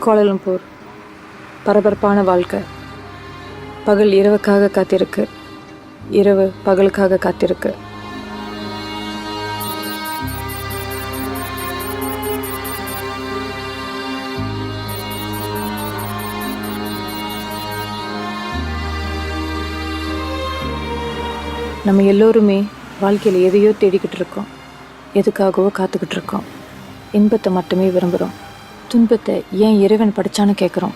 Kuala Lumpur. பரபரப்பான வாழ்க்கை. பகல் இரவுக்காக காத்திருக்கு, இரவு பகலுக்காக காத்திருக்கு. நம்ம எல்லோருமே வாழ்க்கையில் எதையோ தேடிக்கிட்டு இருக்கோம், எதுக்காகவோ காத்துக்கிட்டு இருக்கோம். இன்பத்தை மட்டுமே விரும்புகிறோம், துன்பத்தை ஏன் இறைவன் படைச்சான்னு கேட்குறோம்.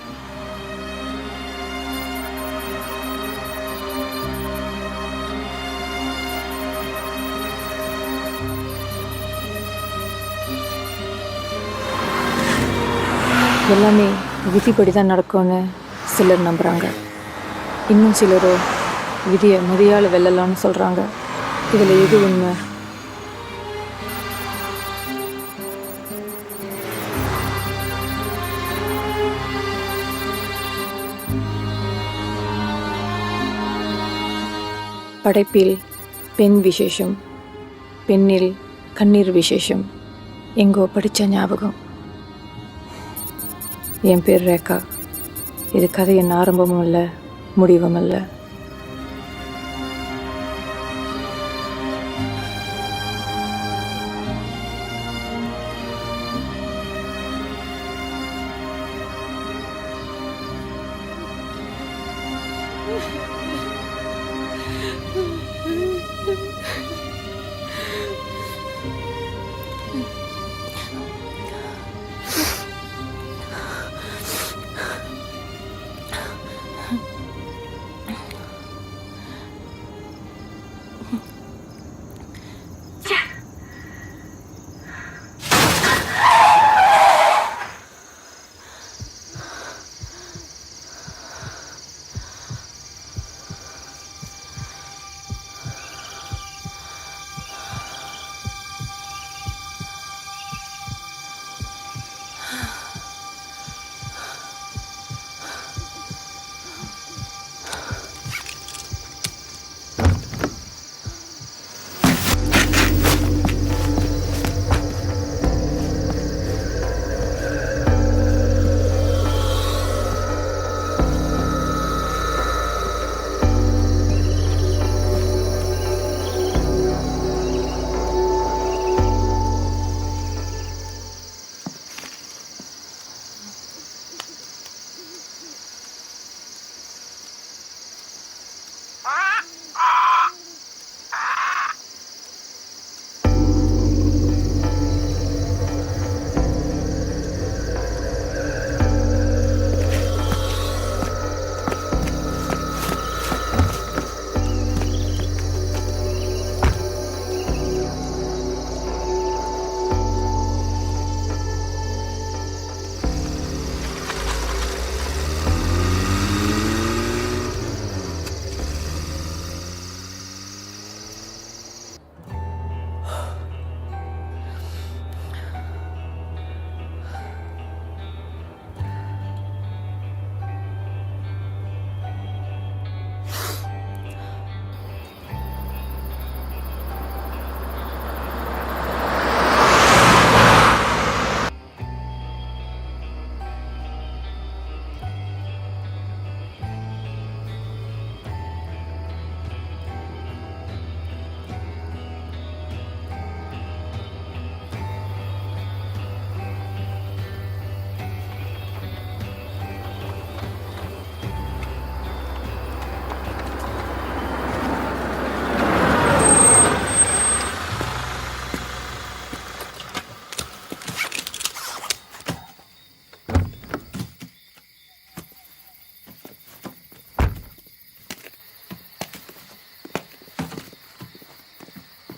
எல்லாமே விதிப்படி தான் நடக்கும்னு சிலர் நம்புகிறாங்க. இன்னும் சிலரோ விதியை மதியால் வெல்லலாம்னு சொல்கிறாங்க. இதில் எது உண்மை? படைப்பில் பெண் விசேஷம், பெண்ணில் கண்ணீர் விசேஷம். எங்கோ படித்த ஞாபகம். என் பேர் ரேகா. இது கதையின் ஆரம்பமும் இல்லை, முடிவும் இல்லை.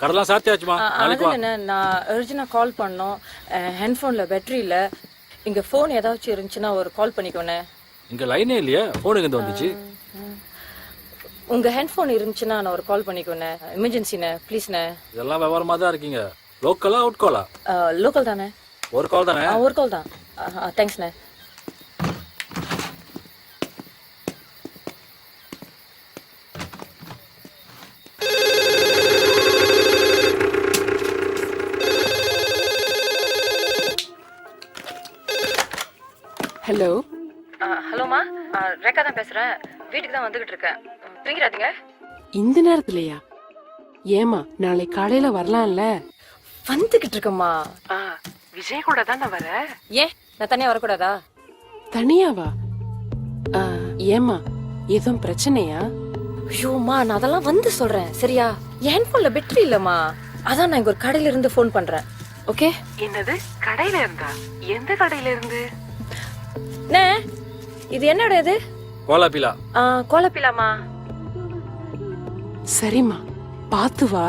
கடலாம் சாத்தியாச்சுமா? என்ன நான் அர்ஜென்ட்டாக கால் பண்ணோம். ஹேண்ட்ஃபோனில் பேட்டரி இல்லை. இங்கே ஃபோன் ஏதாச்சும் இருந்துச்சுன்னா ஒரு கால் பண்ணிக்கோண்ணே. இங்கே லைனே இல்லையா? ஃபோனுக்கு எந்த வந்துச்சு? உங்கள் ஹேண்ட்ஃபோன் இருந்துச்சுன்னா நான் ஒரு கால் பண்ணிக்கோண்ணே. எமர்ஜென்சிண்ணே, ப்ளீஸ்ண்ணே. இதெல்லாம் விவரமாக தான் இருக்கீங்க. லோக்கலா அவுட் காலா? லோக்கல் தானே. ஒரு கால் தானே? ஒரு கால் தான். தேங்க்ஸ்ண்ணே. ஹலோ, அக்கா தான் பேசுறேன். வீட்டுக்கு தான் வந்துகிட்டு இருக்கேன். தூங்கிறாதீங்க. இந்த நேரத்துலயா? ஏமா நாளை காலையில வரலாம்ல? வந்துகிட்டு இருக்கம்மா. விஜய் கூட தான் வர. ஏன் நான் தனியா வரக்கூடாதா? தனியாவா? ஏமா எதுவும் பிரச்சனையா? ஐயோம்மா, நான் அதெல்லாம் வந்து சொல்றேன் சரியா? என் போன்ல பேட்டரி இல்லம்மா. அதான் நான் இங்க ஒரு கடையில இருந்து ஃபோன் பண்றேன். ஓகே? என்னது கடையில இருந்தா? எந்த கடையில இருந்து? நே, இது என்னோட இது? கோலாப்பிலா. கோலப்பிலாமா? சரிம்மா பாத்து வா.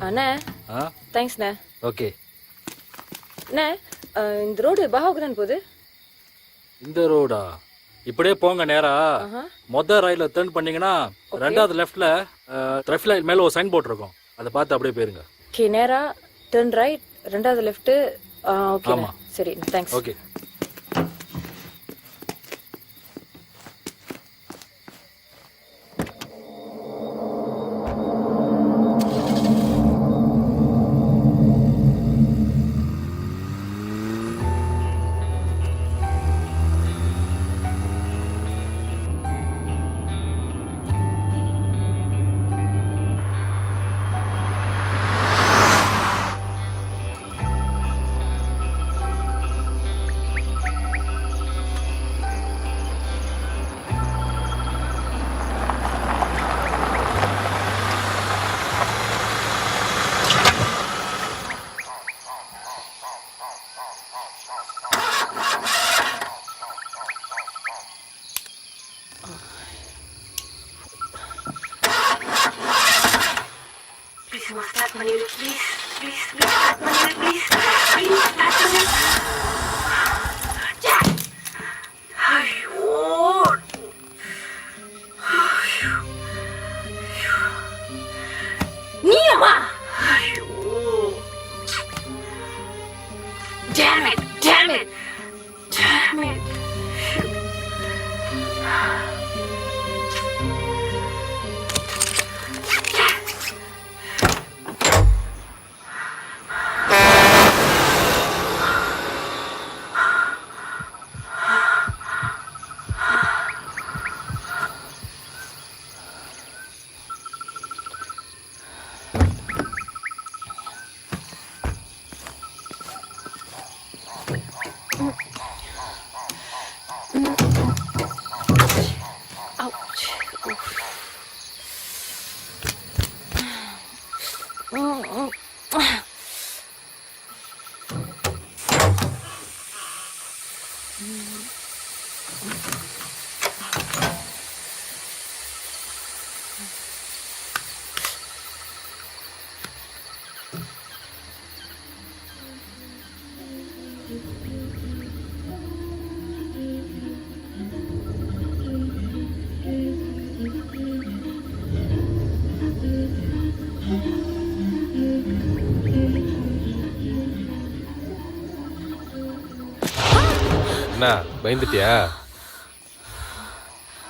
அண்ணே, தேங்க்ஸ்ண்ணே. ஓகே. அண்ணே, இந்த ரோடு பஹாவுக்கு தான் போகுது. இந்த ரோடா? இப்படியே போங்க நேரா. மொத ரைட்ல டர்ன் பண்ணீங்கன்னா ரெண்டாவது லெஃப்ட்ல டிராஃபிக் லைட் மேல ஒரு சைன் போர்ட் இருக்கும். அதை பார்த்து அப்படியே போயிருங்க. ஓகே, நேரா டர்ன் ரைட், ரெண்டாவது லெஃப்ட். ஓகே. ஆமா. சரி, தேங்க்ஸ். ஓகே. என்ன பயந்துட்டியா?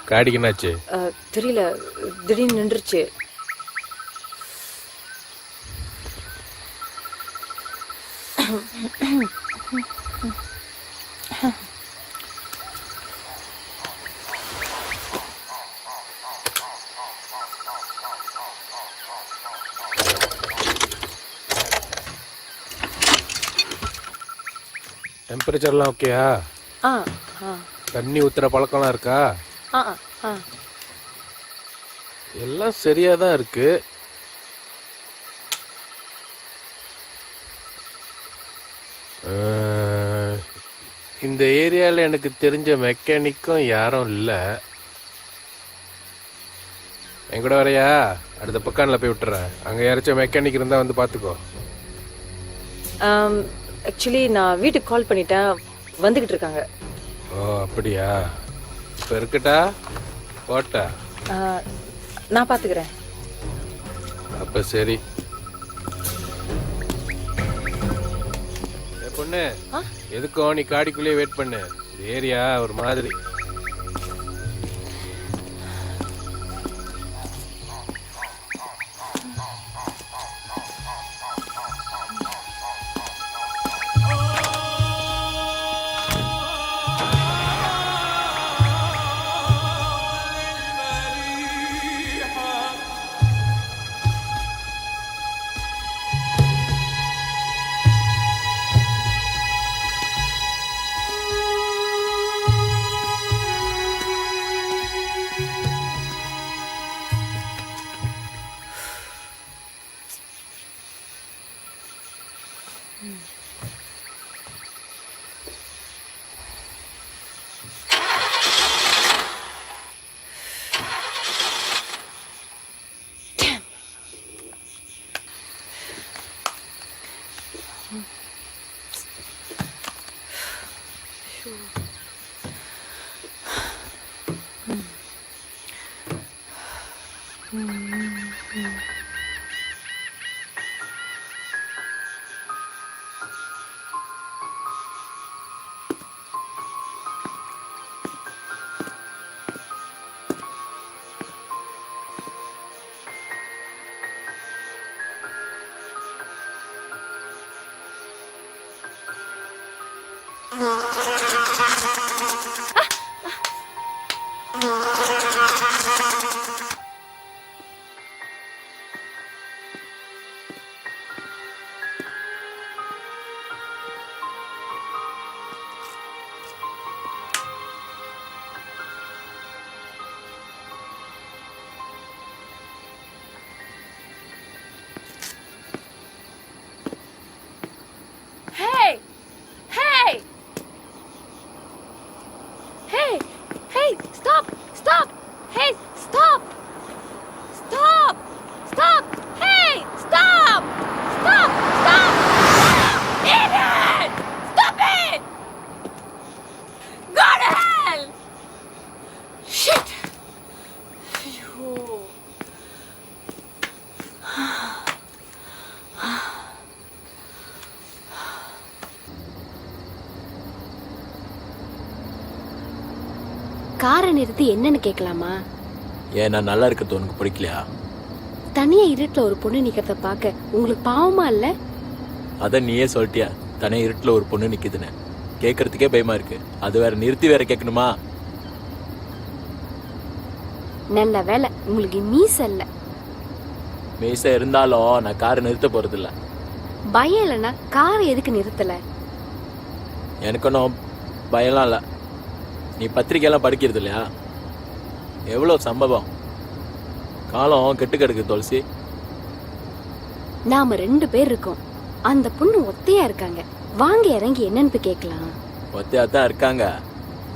காடிக்கு என்னாச்சு? தெரியல, திடீர்னு நின்றுச்சு. டெம்பரேச்சர்லாம் ஓகேயா? ஆ ஆ தண்ணி ஊத்துற பழக்கம்லாம் இருக்கா? ஆ ஆ எல்லாம் சரியா தான் இருக்கு. இந்த ஏரியாவில் எனக்கு தெரிஞ்ச மெக்கானிக்கும் யாரும் இல்லை. என் கூட வரையா? அடுத்த பக்கானில் போய் விட்டுறேன். அங்கே யாராச்சும் மெக்கானிக் இருந்தால் வந்து பார்த்துக்கோ. ஆக்சுவலி நான் வீட்டுக்கு கால் பண்ணிட்டேன், வந்துகிட்டு இருக்காங்க. ஓ அப்படியா? இப்போ இருக்கட்டா போட்டா? நான் பார்த்துக்கிறேன். அப்போ சரி. பொண்ணு, எதுக்கும் நீ காடிக்குள்ளேயே வெயிட் பண்ணு. ஏரியா ஒரு மாதிரி. Hey! Hey! Hey! Hey! Stop! Stop! Hey! Stop! Stop! Stop! Hey! Stop! Stop! Stop! Idiot! Stop it! Go to hell! Shit! Phew. காரை நிறுத்தி என்னன்னு கேட்கலாமா? ஏன் நான் நல்லா இருக்கிறது உனக்கு பிடிக்கலையா? தனியா இருட்டுல ஒரு பொண்ணு நிக்கிறத பாக்க உங்களுக்கு பாவமா இல்ல? அத நீயே சொல்லிட்டியா, தனியா இருட்டுல ஒரு பொண்ணு நிக்குதுன்னு. கேட்கறதுக்கே பயமா இருக்கு, அது வேற நிறுத்தி வேற கேட்கணுமா? நல்ல வேலை உங்களுக்கு மீச இல்ல. மீச இருந்தாலும் நான் காரை நிறுத்த போறது இல்ல. பயம் இல்லைன்னா காரை எதுக்கு நிறுத்தல? எனக்கு ஒன்றும் பயம்லாம் இல்லை. நீ பத்திரிக்கையெல்லாம் படிக்கிறது இல்லையா? எவ்வளோ சம்பவம், காலம் கெட்டு கிடக்கு துளசி. நாம 2 பேர் இருக்கோம், அந்த பொண்ணு ஒத்தையா இருக்காங்க. வாங்க இறங்கி என்னன்னு போய் கேட்கலாம். ஒத்தையாத்தான் இருக்காங்க.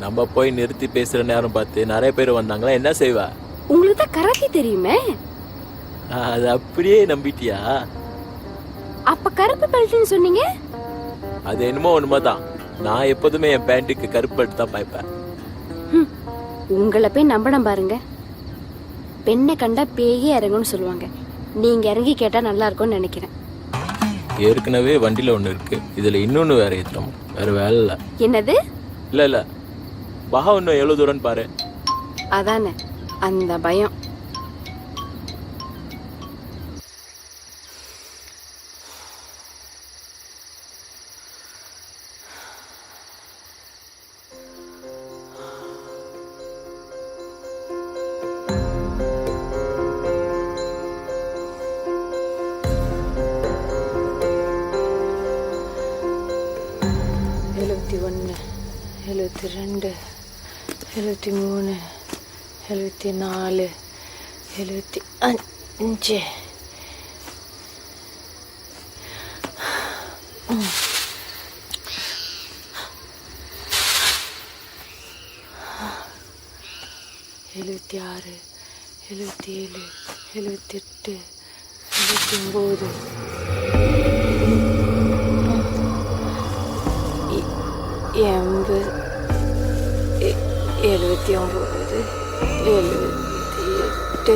நம்ம போய் நிறுத்தி பேசுற நேரம் பார்த்து நிறைய பேர் வந்தாங்களா, என்ன செய்வா? உங்களுக்கு தான் கராத்தே தெரியுமே. அது அப்படியே நம்பிட்டியா? அப்ப கருப்பு பெல்ட்னு சொன்னீங்க. அது என்னமோ உண்மைதான். நான் எப்போதுமே என் பேண்ட்டுக்கு கருப்பு பெல்ட் தான் பாய்ப்பேன். உங்களை போய் நம்பணும் பாருங்க. பெண்ணை கண்டா பேயே இறங்கும்னு சொல்லுவாங்க. நீங்க இறங்கி கேட்டா நல்லா இருக்கும்னு நினைக்கிறேன். ஏற்கனவே வண்டியில ஒண்ணு இருக்கு, இதுல இன்னொன்னு வேற ஏற்றணும். வேற வேலை இல்ல. என்னது? இல்ல பகா இன்னும் எவ்வளவு தூரம் பாரு. அதானே அந்த பயம். ஒன்று 72 73 74 75 76 77 78 79 80 79 78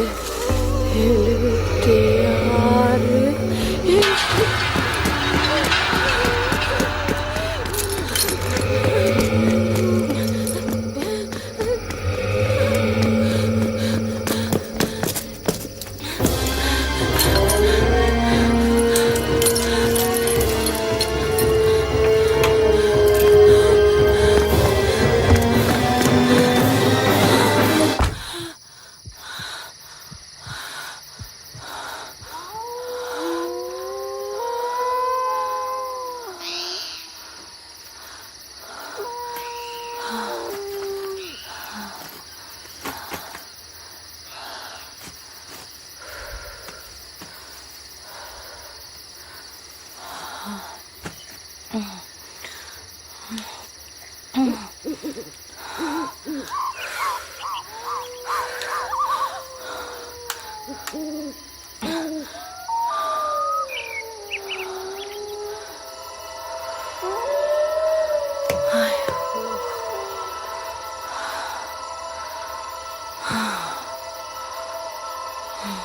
76 Hmm.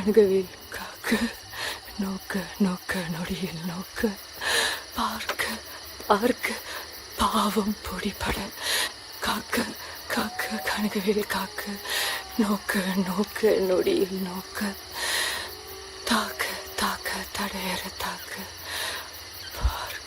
கனகவேல் காக்க நோக்க நோக்க நொடியில் நோக்க பார்க்க பார்க்க பாவம் பொடிபட காக்க காக்க கனகவேல் காக்க நோக்க நோக்க நொடியில் நோக்க தாக்க தாக்க தடையற தாக்க பார்க்க.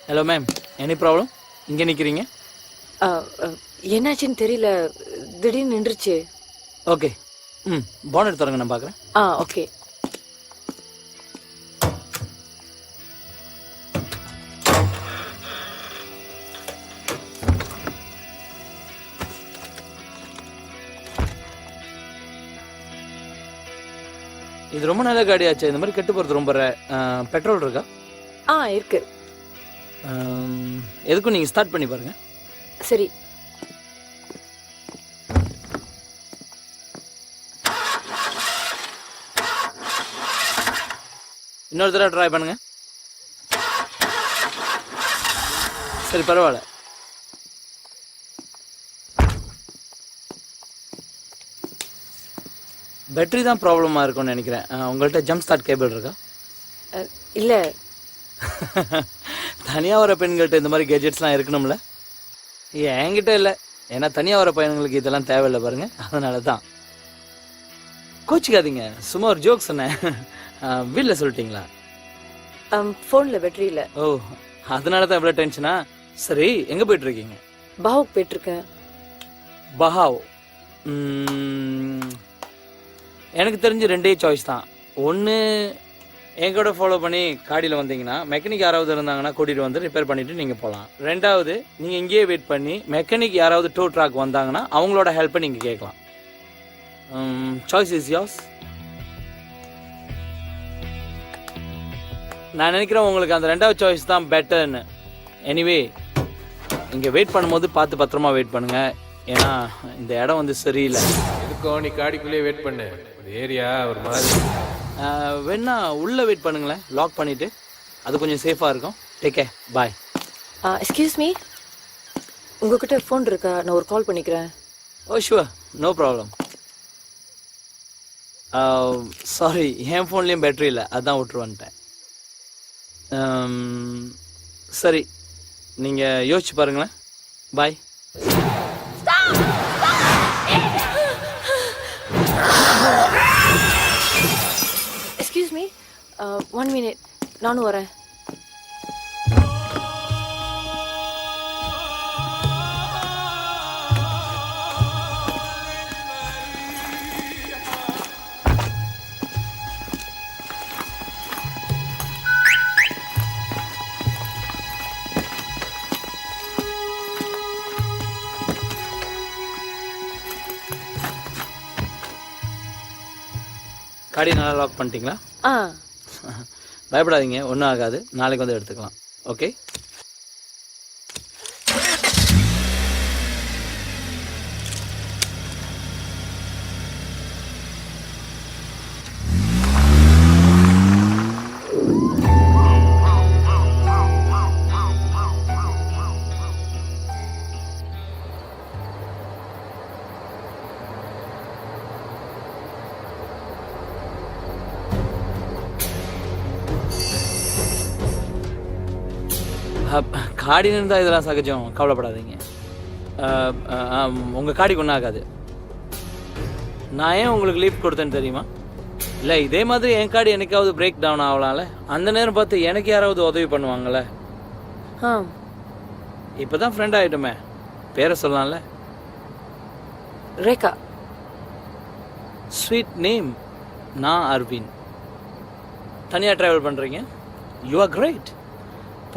Hello ma'am, any problem? இங்கே நிற்கிறீங்க? என்னாச்சுன்னு தெரியல, திடீர்னு நின்றுச்சு. ஓகே, பானட் தரங்க, நான் பார்க்குறேன். ஓகே. இது ரொம்ப நல்ல காடியாச்சு. இந்த மாதிரி கெட்டு போகிறது ரொம்ப பெட்ரோல் இருக்கா? இருக்கு. எதுக்கும் நீங்கள் ஸ்டார்ட் பண்ணி பாருங்கள். சரி. இன்னொரு தடவை ட்ரை பண்ணுங்க. சரி, பரவாயில்ல. பேட்டரி தான் ப்ராப்ளமாக இருக்கும்னு நினைக்கிறேன். உங்கள்கிட்ட ஜம்ப் ஸ்டார்ட் கேபிள் இருக்கா? இல்லை. தனியாக வர பெண்கள்கிட்ட இந்த மாதிரி கேஜெட்ஸ்லாம் இருக்கணும்ல? என்கிட்ட இல்லை, ஏன்னா தனியாக வர பையன்களுக்கு இதெல்லாம் தேவையில்லை பாருங்க, அதனால தான். கோச்சிக்காதீங்க, சும்மா ஒரு ஜோக் சொன்னேன். வீட்டில் சொல்லிட்டீங்களா? ஃபோனில் பேட்டரி இல்லை. ஓ, அதனால தான் இவ்வளோ டென்ஷனா? சரி, எங்கே போயிட்டு இருக்கீங்க? பாவுக்கு போயிட்டுருக்கேன். பஹாவ். எனக்கு தெரிஞ்சு ரெண்டே சாய்ஸ் தான். ஒன்று என் கூட ஃபாலோ பண்ணி காடியில் வந்தீங்கன்னா மெக்கானிக் யாராவது இருந்தாங்கன்னா கூட்டிகிட்டு வந்து ரிப்பேர் பண்ணிவிட்டு நீங்கள் போகலாம். ரெண்டாவது, நீங்கள் இங்கேயே வெயிட் பண்ணி மெக்கானிக் யாராவது டோ ட்ராக் வந்தாங்கன்னா அவங்களோட ஹெல்ப்பை நீங்கள் கேட்கலாம். Choice is yours. நான் நினைக்கிறேன் உங்களுக்கு அந்த ரெண்டாவது சாய்ஸ் தான் பெட்டர்னு. எனிவே, இங்கே வெயிட் பண்ணும்போது பார்த்து பத்திரமா வெயிட் பண்ணுங்கள், ஏன்னா இந்த இடம் வந்து சரியில்லை. எதுக்கும் நீ காடிக்குள்ளேயே வெயிட் பண்ணு, ஏரியா ஒரு மாதிரி. வேணா உள்ளே வெயிட் பண்ணுங்களேன், லாக் பண்ணிவிட்டு. அது கொஞ்சம் சேஃபாக இருக்கும். Take care, bye. Excuse me, உங்ககிட்ட ஃபோன் இருக்கா? நான் ஒரு கால் பண்ணிக்கிறேன். Oh sure, no problem. Sorry, என் ஃபோன்லேயும் பேட்டரி இல்லை, அதான் விட்டுரு வந்துட்டேன். சரி, நீங்கள் யோசிச்சு பாருங்களேன். பாய். எக்ஸ்கியூஸ் மீ, 1 minute, நானும் வரேன். காடி நல்லா லாக் பண்ணிட்டீங்களா? ஆ, பயப்படாதீங்க, ஒன்றும் ஆகாது. நாளைக்கு வந்து எடுத்துக்கலாம். ஓகே. காடின்னு இருந்தால் இதெல்லாம் சகஜம், கவலைப்படாதீங்க. உங்கள் காடிக்கு ஒன்றும் ஆகாது. நான் ஏன் உங்களுக்கு லீவ் கொடுத்தேன்னு தெரியுமா? இல்லை, இதே மாதிரி என் காடி என்னைக்காவது பிரேக் டவுன் ஆகலாம்ல, அந்த நேரம் பார்த்து எனக்கு யாராவது உதவி பண்ணுவாங்கள்ல. ஆ, இப்போ தான் ஃப்ரெண்ட் ஆகிட்டோமே, பேரை சொல்லலாம்ல. ரேகா. Sweet name. நான் அரவிந்த். தனியாக ட்ராவல் பண்ணுறீங்க? You are great.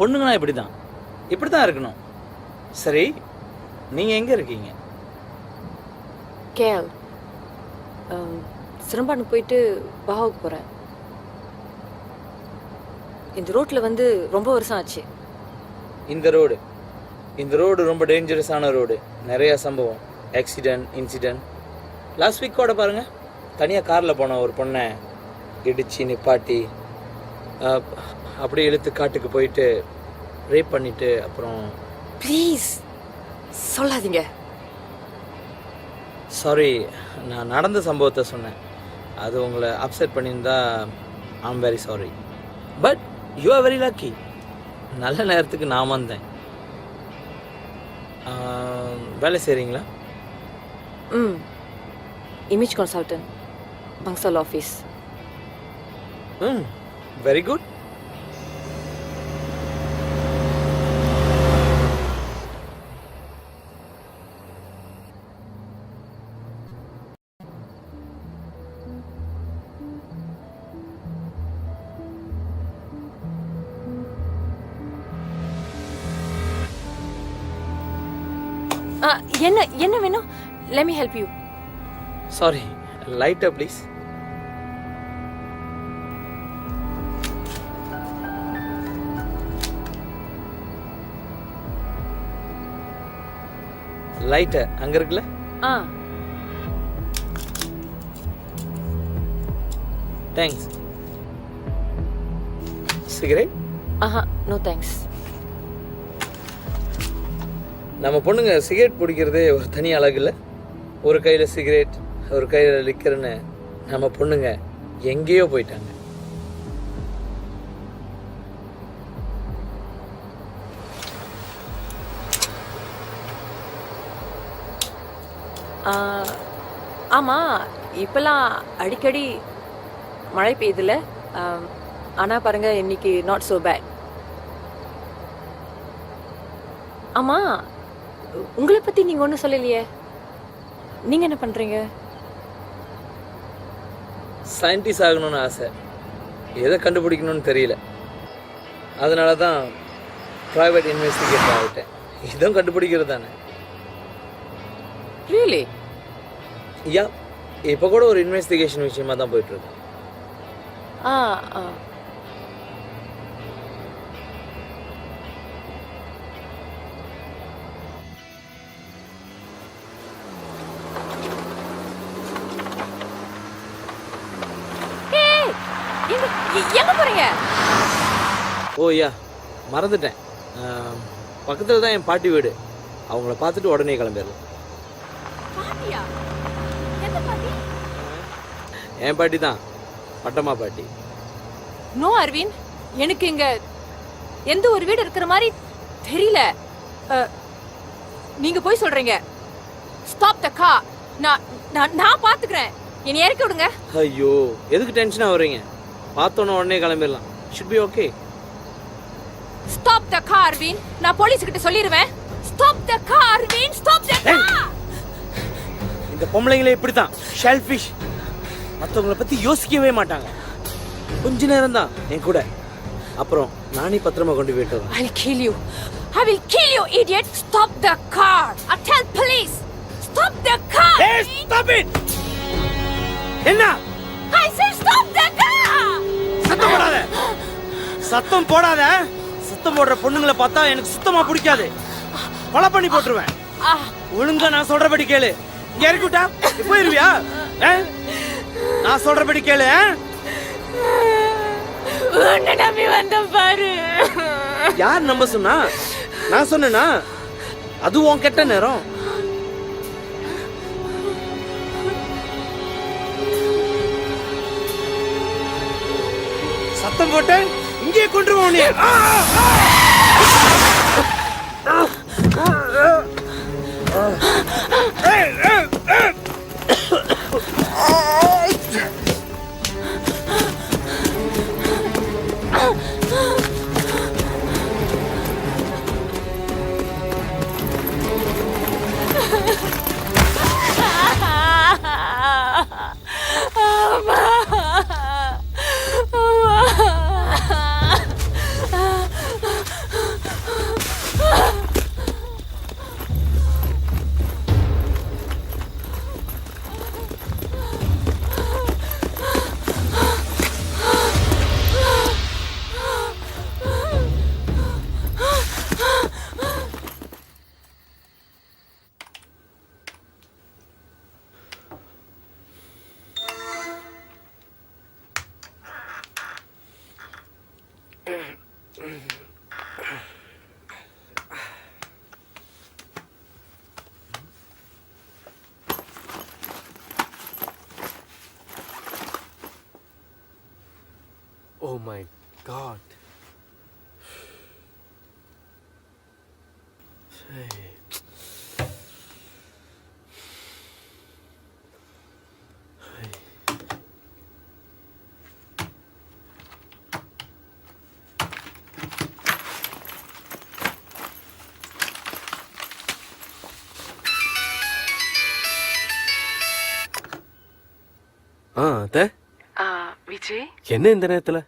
பொண்ணுங்கன்னா இப்படி தான் இருக்கணும். சரி, நீங்கள் எங்கே இருக்கீங்க? கேஎல். சிரம்பானுக்கு போயிட்டு பாகாவுக்கு போகிறேன். இந்த ரோட்டில் வந்து ரொம்ப வருஷம் ஆச்சு. இந்த ரோடு ரொம்ப டேஞ்சரஸான ரோடு. நிறையா சம்பவம், ஆக்சிடென்ட், இன்சிடென்ட். லாஸ்ட் வீக் கூட பாருங்கள், தனியாக காரில் போன ஒரு பொண்ணை இடித்து நிப்பாட்டி அப்படியே இழுத்து காட்டுக்கு போயிட்டு ரேப் பண்ணிவிட்டு அப்புறம். ப்ளீஸ் சொல்லாதீங்க. சாரி, நான் நடந்த சம்பவத்தை சொன்னேன். அது உங்களை அப்செட் பண்ணியிருந்தா I'm very sorry. But you are very lucky. நல்ல நேரத்துக்கு நான் வந்தேன். வேலை செய்கிறீங்களா? Image consultant, Bansal office. Very good. என்ன வேணும்? Let me help you. Sorry, lighter please. Lighter அங்க இருக்குல்ல? தேங்க்ஸ். சிகரெட்? No thanks. நம்ம பொண்ணுங்க சிகரெட் பிடிக்கிறதே ஒரு தனி அழகு இல்லை? ஒரு கையில் சிகரெட், ஒரு கையில் லிக்கர்னு நம்ம பொண்ணுங்க எங்கேயோ போயிட்டாங்க. ஆமாம், இப்போல்லாம் அடிக்கடி மழை பெய்யுதுல. ஆனால் பாருங்க, இன்னைக்கு நாட் ஸோ பேட். ஆமாம், உங்களை பற்றி நீங்கள் ஒன்றும் சொல்லலையே. நீங்கள் என்ன பண்ணுறீங்க? சயின்டிஸ்ட் ஆகணும்னு ஆசை. எதை கண்டுபிடிக்கணும்னு தெரியல. அதனால தான் ப்ரைவேட் இன்வெஸ்டிகேட்டர் ஆகிட்டேன். இதுவும் கண்டுபிடிக்கிறது தானே. ரியலி? யா, இப்போ கூட ஒரு இன்வெஸ்டிகேஷன் விஷயமா தான் போயிட்டுருக்கு. எங்க போறீங்க? ஓ யா, மறந்துட்டேன். பக்கத்தில் தான் என் பாட்டி வீடு. அவங்கள பார்த்துட்டு உடனே கிளம்பிடலாம். பாட்டியா? எந்த பாட்டி? என் பாட்டி தான், பட்டம்மா பாட்டி. நோ அரவிந்த், எனக்கு இங்க எந்த ஒரு வீடு இருக்கிற மாதிரி தெரியல. நீங்க போய் சொல்றீங்க. Stop the car. நான் பாத்துக்கிறேன். என்னை இறக்கி விடுங்க. ஐயோ, எதுக்கு டென்ஷனாக வர்றீங்க? பார்த்தோன்னே உடனே கிளம்பிடலாம். Should be okay. Stop the car Aravind. நான் போலீஸ் கிட்ட சொல்லிடுவேன். Stop the car Aravind. Stop the car. இந்த பொம்பளைங்களே இப்படி தான், ஷெல்ஃபிஷ். மற்றவங்கள பற்றி யோசிக்கவே மாட்டாங்க. கொஞ்ச நேரம் தான் என் கூட, அப்புறம் நானே பத்திரமா கொண்டு போயிட்டு வரேன். I'll kill you. I will kill you, idiot. Stop the car. I'll tell police. Stop the car. Hey, stop it! என்ன? I said stop the car. சத்தம் போடாத. சத்தம் போடாத. சத்தம் போடுற பொண்ணுங்களை பார்த்தா எனக்கு சுத்தமா பிடிக்காது. கொலை பண்ணி போட்டுருவேன். ஒழுங்கா நான் சொல்றபடி கேளு. இங்க இறக்கிட்டா போயிருவியா? நான் சொல்றபடி கேளு. உன்னை நம்பி வந்த பாரு. யார் நம்ப சொன்னா? நான் சொன்னேனா? அது உன் கெட்ட நேரம். சத்தம் போட்டு இங்கே கொண்டுருவோம் நீ. Oh my God. அத்தை, விஜய், என்ன இந்த நேரத்துல?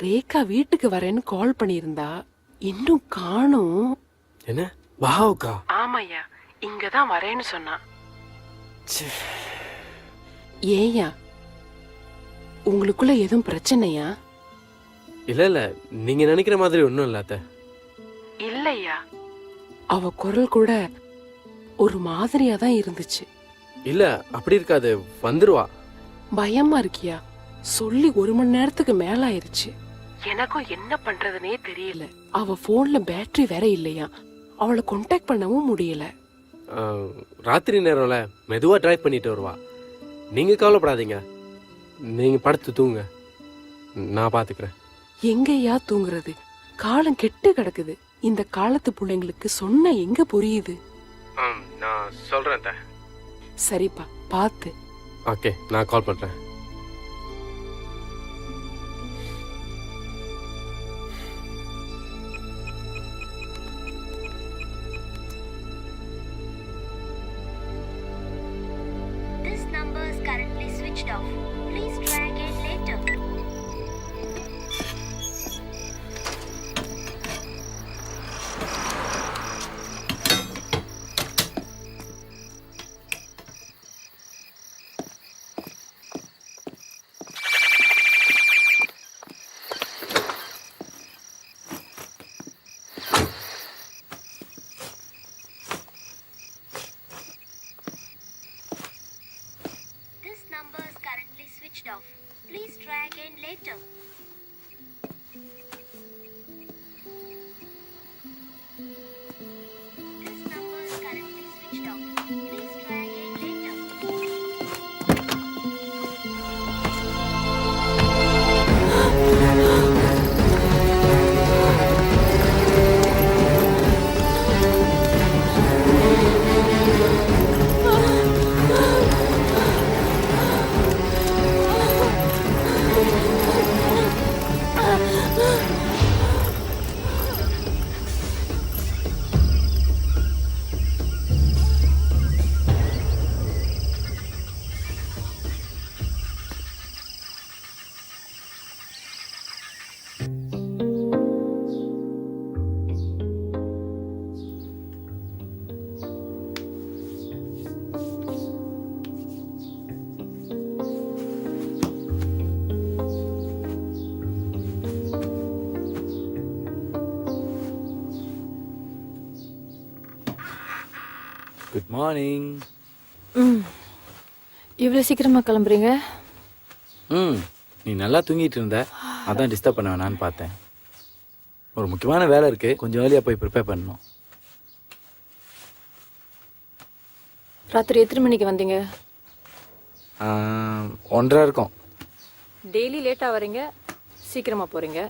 ரேகா வீட்டுக்கு வரேன்னு கால் பண்ணியிருந்தா, இன்னும் காணோம். என்ன பாவுக்கா? ஆமாய்யா, இங்கதான் வரேன்னு சொன்னா. ஏயா, உங்களுக்குள்ள எதுவும் பிரச்சனையா? இல்ல இல்ல, நீங்க நினைக்கிற மாதிரி ஒண்ணும் இல்ல அத்தை. இல்லையா, அவ குரல் கூட ஒரு மாதிரியா தான் இருந்துச்சு. இல்ல அப்படி இருக்காது, வந்துருவா. பயமா இருக்கியா? சொல்லி 1 மணி நேரத்துக்கு மேல ஆயிருச்சு. எனக்கும் என்ன பண்றதுனே தெரியல. அவ போன்ல பேட்டரி வேற இல்லையா, அவளை கான்டாக்ட் பண்ணவும் முடியல. ராத்திரி நேரம்ல மெதுவா டிரைவ் பண்ணிட்டு வருவா. நீங்க கவலைப்படாதீங்க, நீங்க படுத்து தூங்க, நான் பாத்துக்கிறேன். எங்கயா தூங்குறது? காலம் கெட்டு கிடக்குது. இந்த காலத்து பிள்ளைங்களுக்கு சொன்னா எங்க புரியுது? நான் சொல்றேன். சரிப்பா, பாத்து. ஓகே, நான் கால் பண்றேன். This number is currently switched off. Please try again later. try again later. This number is currently switched off. Please try again later. Good morning. இவ்வளோ சீக்கிரமா கிளம்புறீங்க? நீ நல்லா தூங்கிட்டு இருந்த, அதான் டிஸ்டர்ப் பண்ண வேணான்னு பார்த்தேன். ஒரு முக்கியமான வேலை இருக்கு, கொஞ்சம் வேலையாக போய் ப்ரிப்பேர் பண்ணணும். ராத்திரி எத்தனை மணிக்கு வந்தீங்க? 1:30 இருக்கும். டெய்லி லேட்டாக வரீங்க, சீக்கிரமாக போகிறீங்க.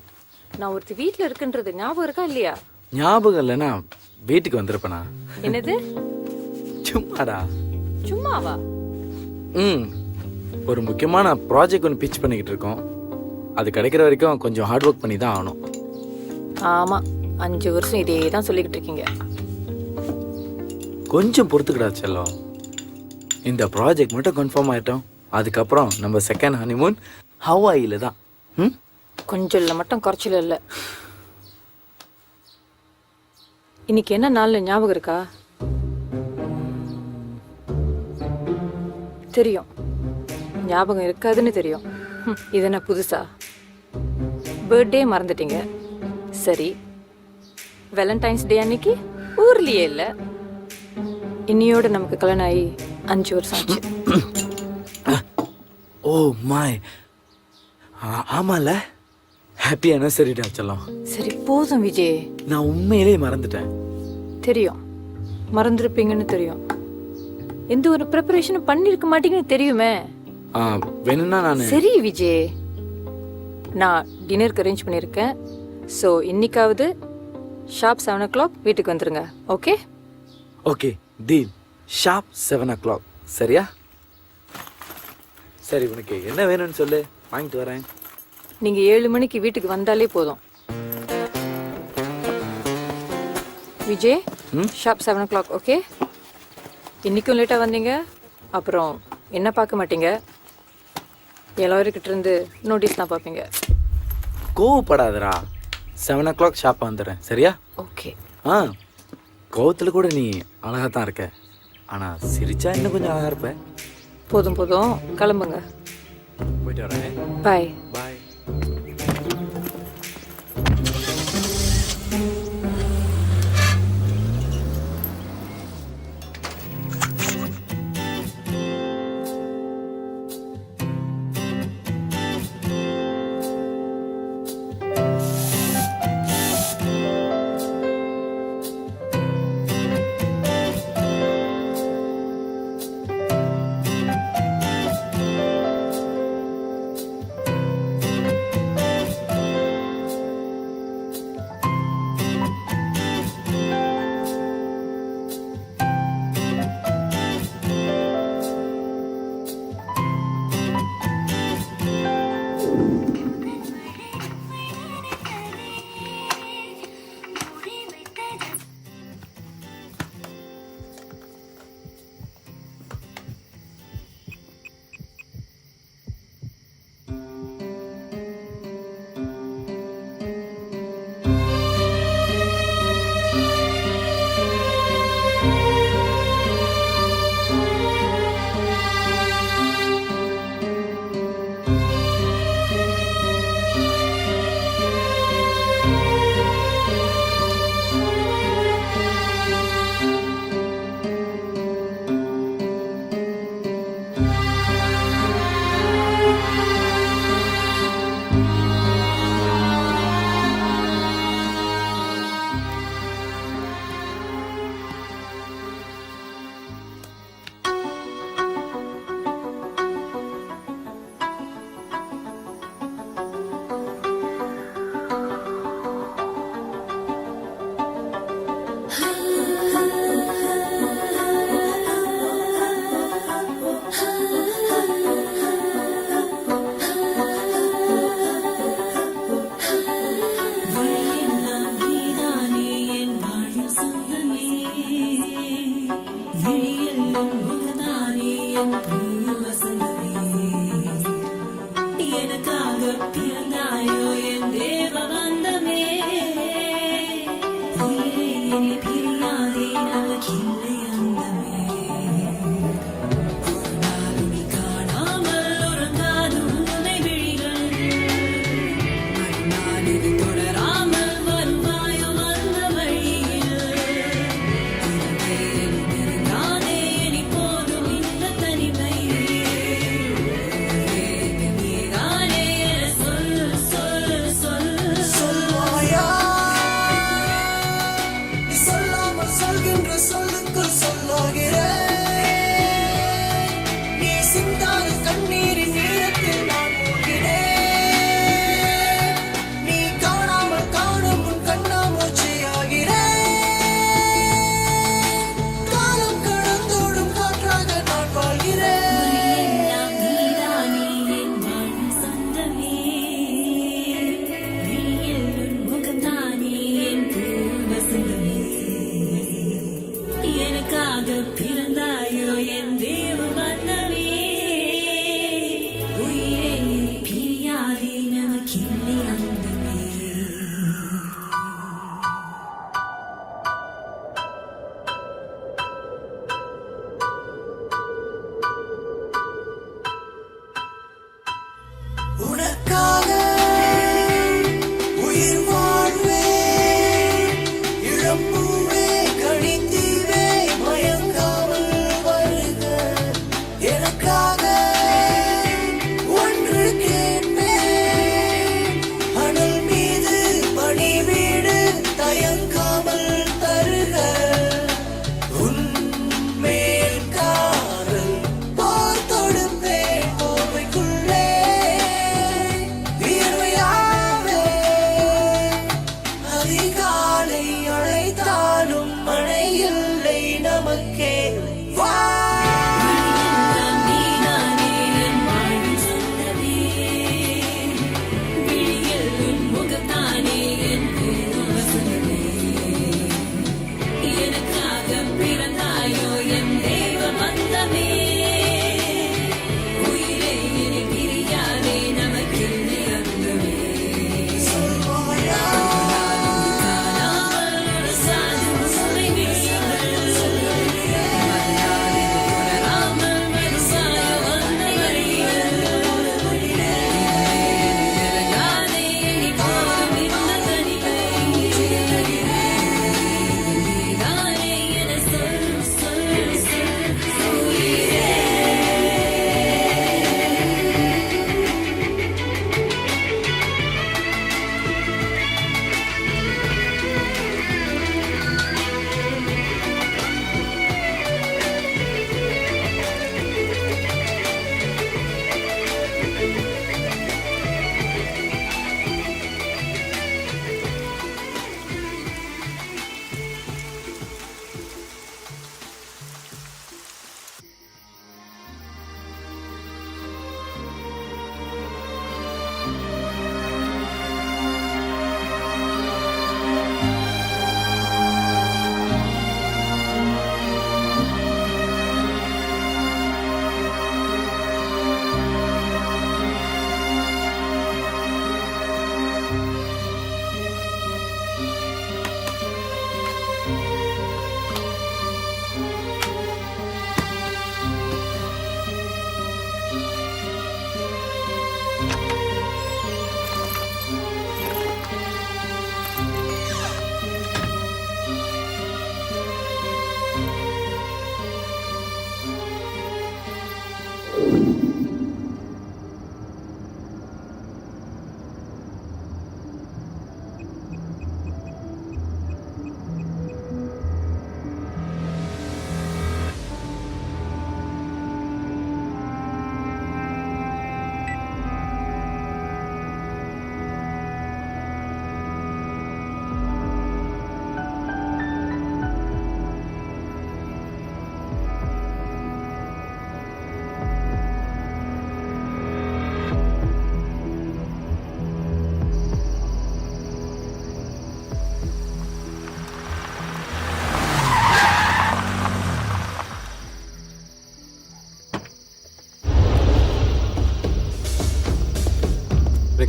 நான் ஒருத்தி வீட்டில் இருக்குன்றது ஞாபகம் இருக்கா இல்லையா? ஞாபகம் இல்லைன்னா வீட்டுக்கு வந்திருப்பேனா? என்னது? சும்மாடா. சும்மாவா? ஒரு முக்கியமான ப்ராஜெக்ட் ஒன்று பிச் பண்ணிக்கிட்டு இருக்கோம். அது கிடைக்கிற வரைக்கும் கொஞ்சம் ஹார்ட் ஒர்க் பண்ணி தான் ஆகணும். ஆமாம், 5 வருஷம் இதே தான் சொல்லிக்கிட்டு இருக்கீங்க. கொஞ்சம் பொறுத்துக்கிடா செல்லம். இந்த ப்ராஜெக்ட் மட்டும் கன்ஃபார்ம் ஆகிட்டோம், அதுக்கப்புறம் நம்ம செகண்ட் ஹனிமூன் ஹவாயில் தான். கொஞ்சம் இல்லை மட்டும் குறைச்சல இல்லை. இன்னைக்கு என்ன நாள் ஞாபகம் இருக்கா? தெரியும், ஞாபகம் இருக்காதுன்னு தெரியும். இது என்ன புதுசா? பர்த்டே மறந்துட்டீங்க. சரி, வேலண்டைன்ஸ் டே அன்னைக்கு ஊர்லயே இல்லை. இன்னையோட நமக்கு கல்யாணம் ஆகி 5 வருஷம் ஆச்சு. ஓ மாய், ஆமால, ஹாப்பி அனிவர்சரிடா செல்லம். சரி போதும் விஜய். நான் உண்மையிலேயே மறந்துட்டேன். தெரியும், மறந்துருப்பீங்கன்னு தெரியும். எந்த ஒரு ப்ரிப்பரேஷனும் பண்ணிருக்க மாட்டீங்கன்னு தெரியுமே. வேணும்னா நான். சரி விஜய், நான் டின்னருக்கு அரேஞ்ச் பண்ணியிருக்கேன். ஸோ இன்னைக்காவது ஷார்ப் 7 o'clock வீட்டுக்கு வந்துருங்க. Okay? Okay deal. Sharp 7 o'clock. சரியா? சரி, உனக்கு என்ன வேணும்னு சொல்லு, வாங்கிட்டு வரேன். நீங்க 7 மணிக்கு வீட்டுக்கு வந்தாலே போதும். Vijay, sharp 7 o'clock. ஓகே? இன்னைக்கும் லேட்டாக வந்தீங்க, அப்புறம் என்ன பார்க்க மாட்டீங்க, எல்லாருக்கிட்ட இருந்து நோட்டீஸ் தான் பார்ப்பீங்க. கோவப்படாதடா. 7 o'clock ஷாப்பாக வந்துடுறேன். சரியா? ஓகே. கோவத்தில் கூட நீ அழகாக தான் இருக்க, ஆனால் சிரிச்சா இன்னும் கொஞ்சம் அழகாக இருப்ப. போதும் போதும், கிளம்புங்க. போயிட்டு வரேன். Bye. Bye.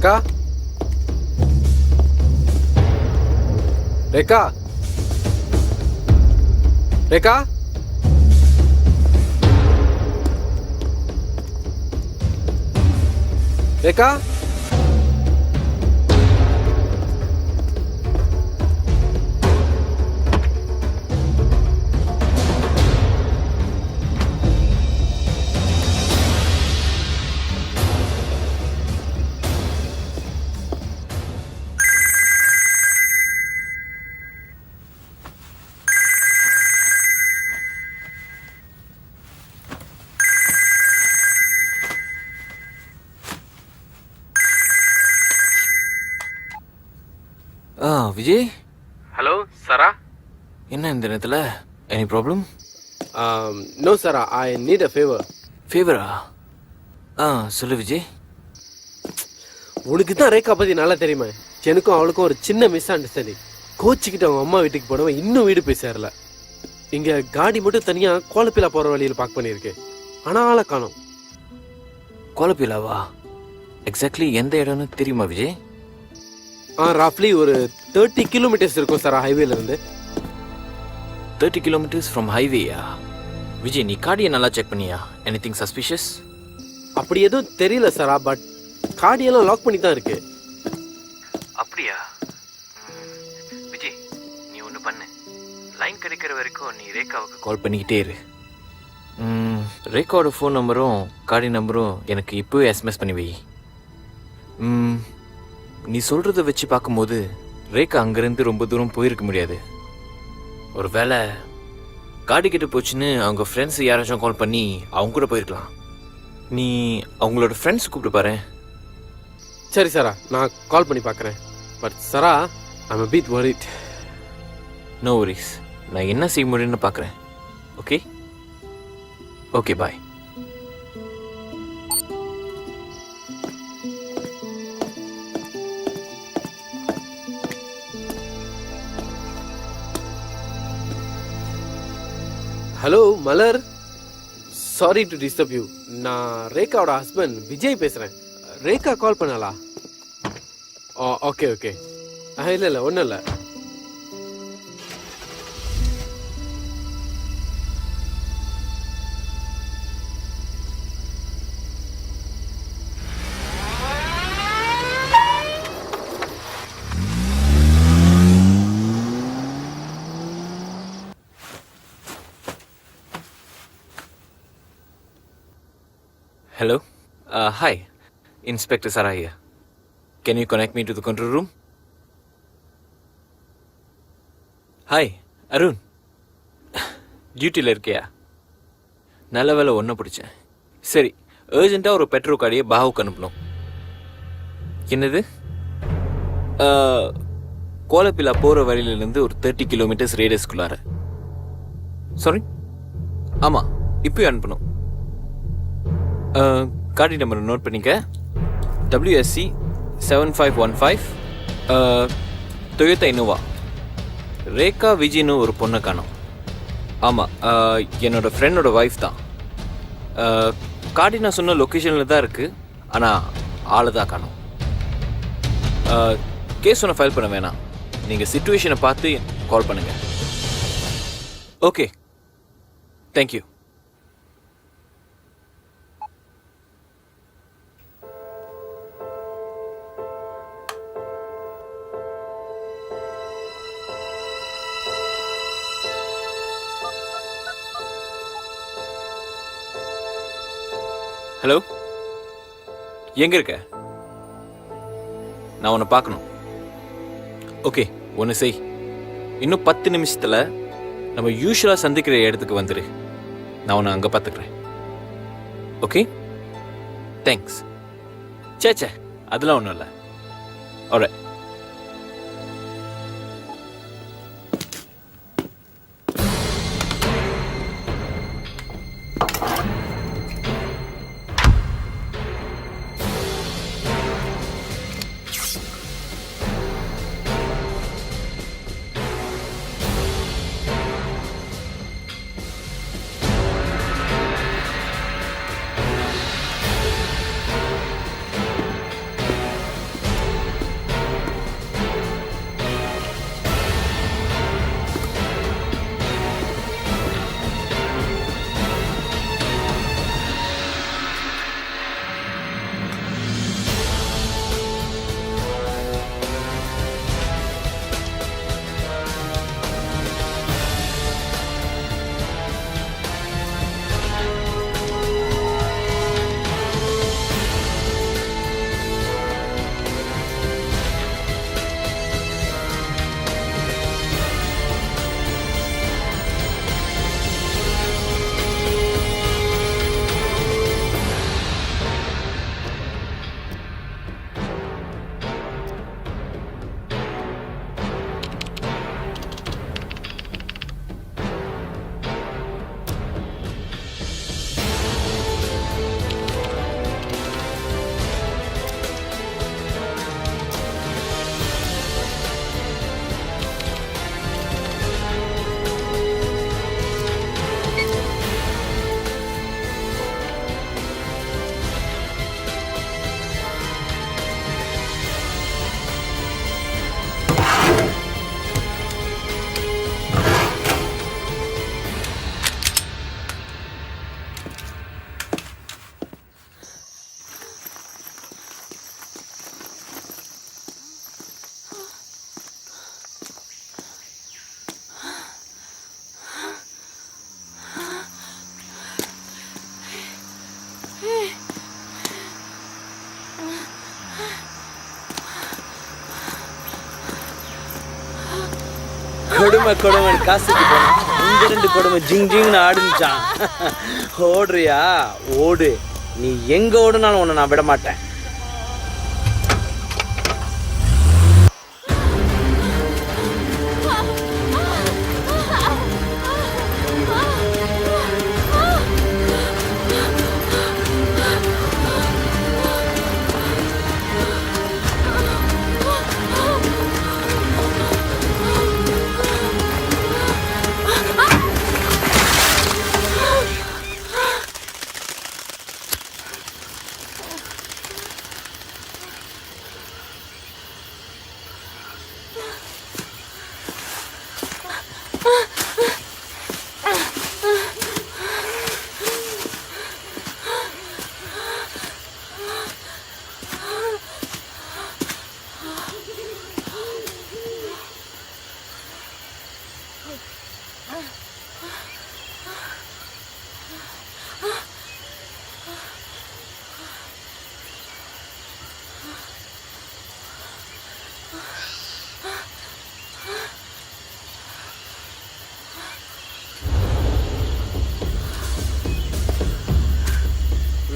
Rekha Rekha Rekha Rekha Vijay, hello Sara. என்ன இந்த நேரத்தில் any problem? No Sara, I need a favour. ஃபேவரா? சொல்லு விஜய். உனக்கு தான் ரேகா பத்தி நல்லா தெரியுமா? எனக்கும் அவளுக்கும் ஒரு சின்ன மிஸ் அண்டர்ஸ்டாண்டிங். கோச்சிக்கிட்டு அவங்க அம்மா வீட்டுக்கு போனவன் இன்னும் வீடு போய் சேரல. இங்க காடி மட்டும் தனியா கோலப்பிலா போற வழியில் பார்க் பண்ணியிருக்கு. ஆனா ஆளை காணோம். கோலப்பிலாவா? எக்ஸாக்ட்லி எந்த இடம்னு தெரியுமா விஜய்? ரஃப்லி ஒரு 30 கிலோமீட்டர்ஸ் இருக்கும் சார் ஹைவேல இருந்து. 30 கிலோமீட்டர்ஸ் ஃப்ரம் ஹைவேயா? விஜய், நீ காடியை நல்லா செக் பண்ணியா? Anything suspicious? அப்படி எதுவும் தெரியல சாரா, பட் காடியெல்லாம் லாக் பண்ணி தான் இருக்கு. அப்படியா? விஜய், நீ ஒன்று பண்ணு. லைன் கிடைக்கிற வரைக்கும் நீ ரேகாவுக்கு கால் பண்ணிக்கிட்டே இரு. ரேகாவோட ஃபோன் நம்பரும் காடி நம்பரும் எனக்கு இப்போவே எஸ்எம்எஸ் பண்ணி வை. நீ சொல்கிறத வச்சு பார்க்கும்போது ரேகா அங்கேருந்து ரொம்ப தூரம் போயிருக்க முடியாது. ஒரு வேளை காடி கிட்ட போச்சுன்னு அவங்க ஃப்ரெண்ட்ஸ் யாராச்சும் கால் பண்ணி அவங்க கூட போயிருக்கலாம். நீ அவங்களோட ஃப்ரெண்ட்ஸ் கூப்பிட்டு பாரு. சரி சாரா, நான் கால் பண்ணி பார்க்குறேன். But Sara, I'm a bit worried. No worries, நான் என்ன செய்ய முடியும்னு பார்க்குறேன். Okay okay, bye. Hello Malar, sorry to disturb you. நான் ரேகாவோட ஹஸ்பண்ட் விஜய் பேசுகிறேன். ரேகா கால் பண்ணாளா? Okay okay. இல்லை ஒன்றும் இல்லை. Hello. Hi. Inspector Sarah here. Can you connect me to the control room? Hi, Arun. டியூட்டியில் இருக்கியா? நல்ல வேலை ஒன்றை பிடிச்சேன். சரி, அர்ஜென்ட்டாக ஒரு பெட்ரோல் காடியை பாவுக்கு அனுப்பணும். என்னது? கோலப்பிலா போகிற வழியிலேருந்து ஒரு 30 கிலோமீட்டர்ஸ் ரேடியஸ்குள்ளார. சாரி? ஆமாம், இப்போயும் அனுப்பணும். காடி நம்பர் நோட் பண்ணிக்க. WSC 7515, Toyota Innova. ரேகா விஜய்னு ஒரு பொண்ணை காணோம். ஆமாம், என்னோட ஃப்ரெண்டோட ஒய்ஃப் தான். காடி நான் சொன்ன லொக்கேஷனில் தான் இருக்குது, ஆனால் ஆளை தான் காணோம். கேஸ் ஒன்று ஃபைல் பண்ண வேணாம், நீங்கள் சிச்சுவேஷனை பார்த்து கால் பண்ணுங்கள். Okay, thank you. ஹலோ, எங்கே இருக்க? நான் உன்னை பார்க்கணும். ஓகே, ஒன்று செய். இன்னும் 10 நிமிஷத்தில் நம்ம யூஸ்வலாக சந்திக்கிற இடத்துக்கு வந்துடு. நான் உன்னை அங்கே பார்த்துக்கிறேன். Okay, thanks. சே, அதெல்லாம் ஒன்றும் இல்லை. ஆல்ரைட். கொடுமை கொடுமை காசுக்கு போனா உங்க 2 கொடுமை ஜிங் ஜிங்னு ஆடுச்சான். ஓடுறியா ஓடு, நீ எங்க ஓடுனாலும் உன்னை நான் விட மாட்டேன்.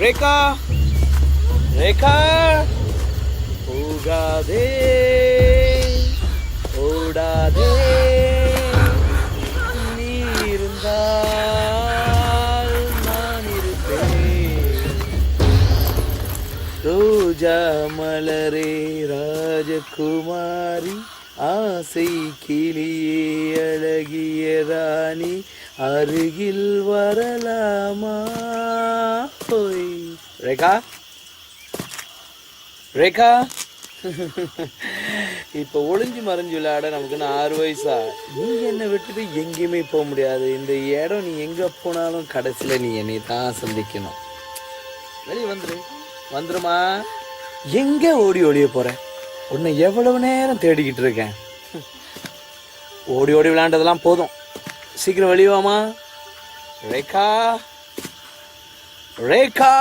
ரேகா ரேகா போகாதே ஓடாதே, நீ இருந்தால் நான் இருப்பேன். ரோஜா மலரே ராஜகுமாரி, ஆசை கிளியே அழகிய ராணி, அருகில் வரலாமா? போய் ரேகா ரேகா இப்போ ஒளிஞ்சு மறைஞ்சு விளையாட நமக்கு 6 வயசா? நீ என்னை விட்டுட்டு எங்கேயுமே போக முடியாது. இந்த இடம் நீ எங்கே போனாலும் கடைசியில் நீ என்னை தான் சந்திக்கணும். வெளியே வந்துருமா? எங்கே ஓடி ஓடிய போற? உன்னை எவ்வளவு நேரம் தேடிக்கிட்டு இருக்கேன். ஓடி ஓடி விளையாண்டதெல்லாம் போதும், சீக்கிரம் வெளியே வாமா. ரேகா ரேகா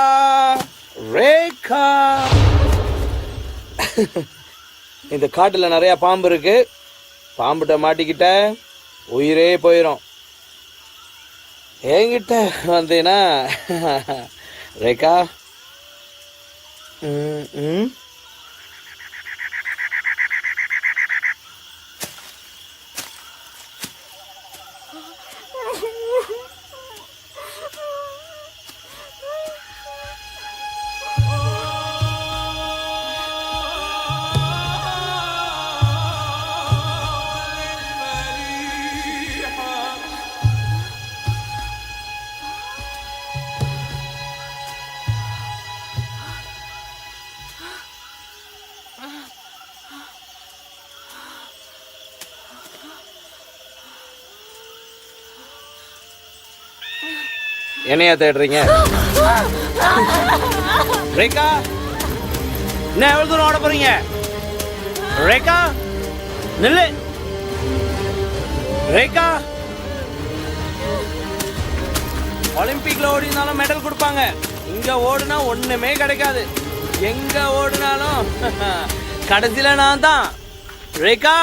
ரேகா இந்த காட்டுல நிறைய பாம்பு இருக்கு. பாம்புட்ட மாட்டிக்கிட்ட உயிரே போயிடும். என்கிட்ட வந்தீனா ரேகா என்னையா தேடுறீங்க? ரேகா என்ன எவ்வளவு தூரம் ஓட போறீங்க? ரேகா நில்லு. ரேகா ஒலிம்பிக்ல ஓடினாலும் மெடல் கொடுப்பாங்க, இங்க ஓடுனா ஒண்ணுமே கிடைக்காது. எங்க ஓடுனாலும் கடைசியில நான் தான். ரேகா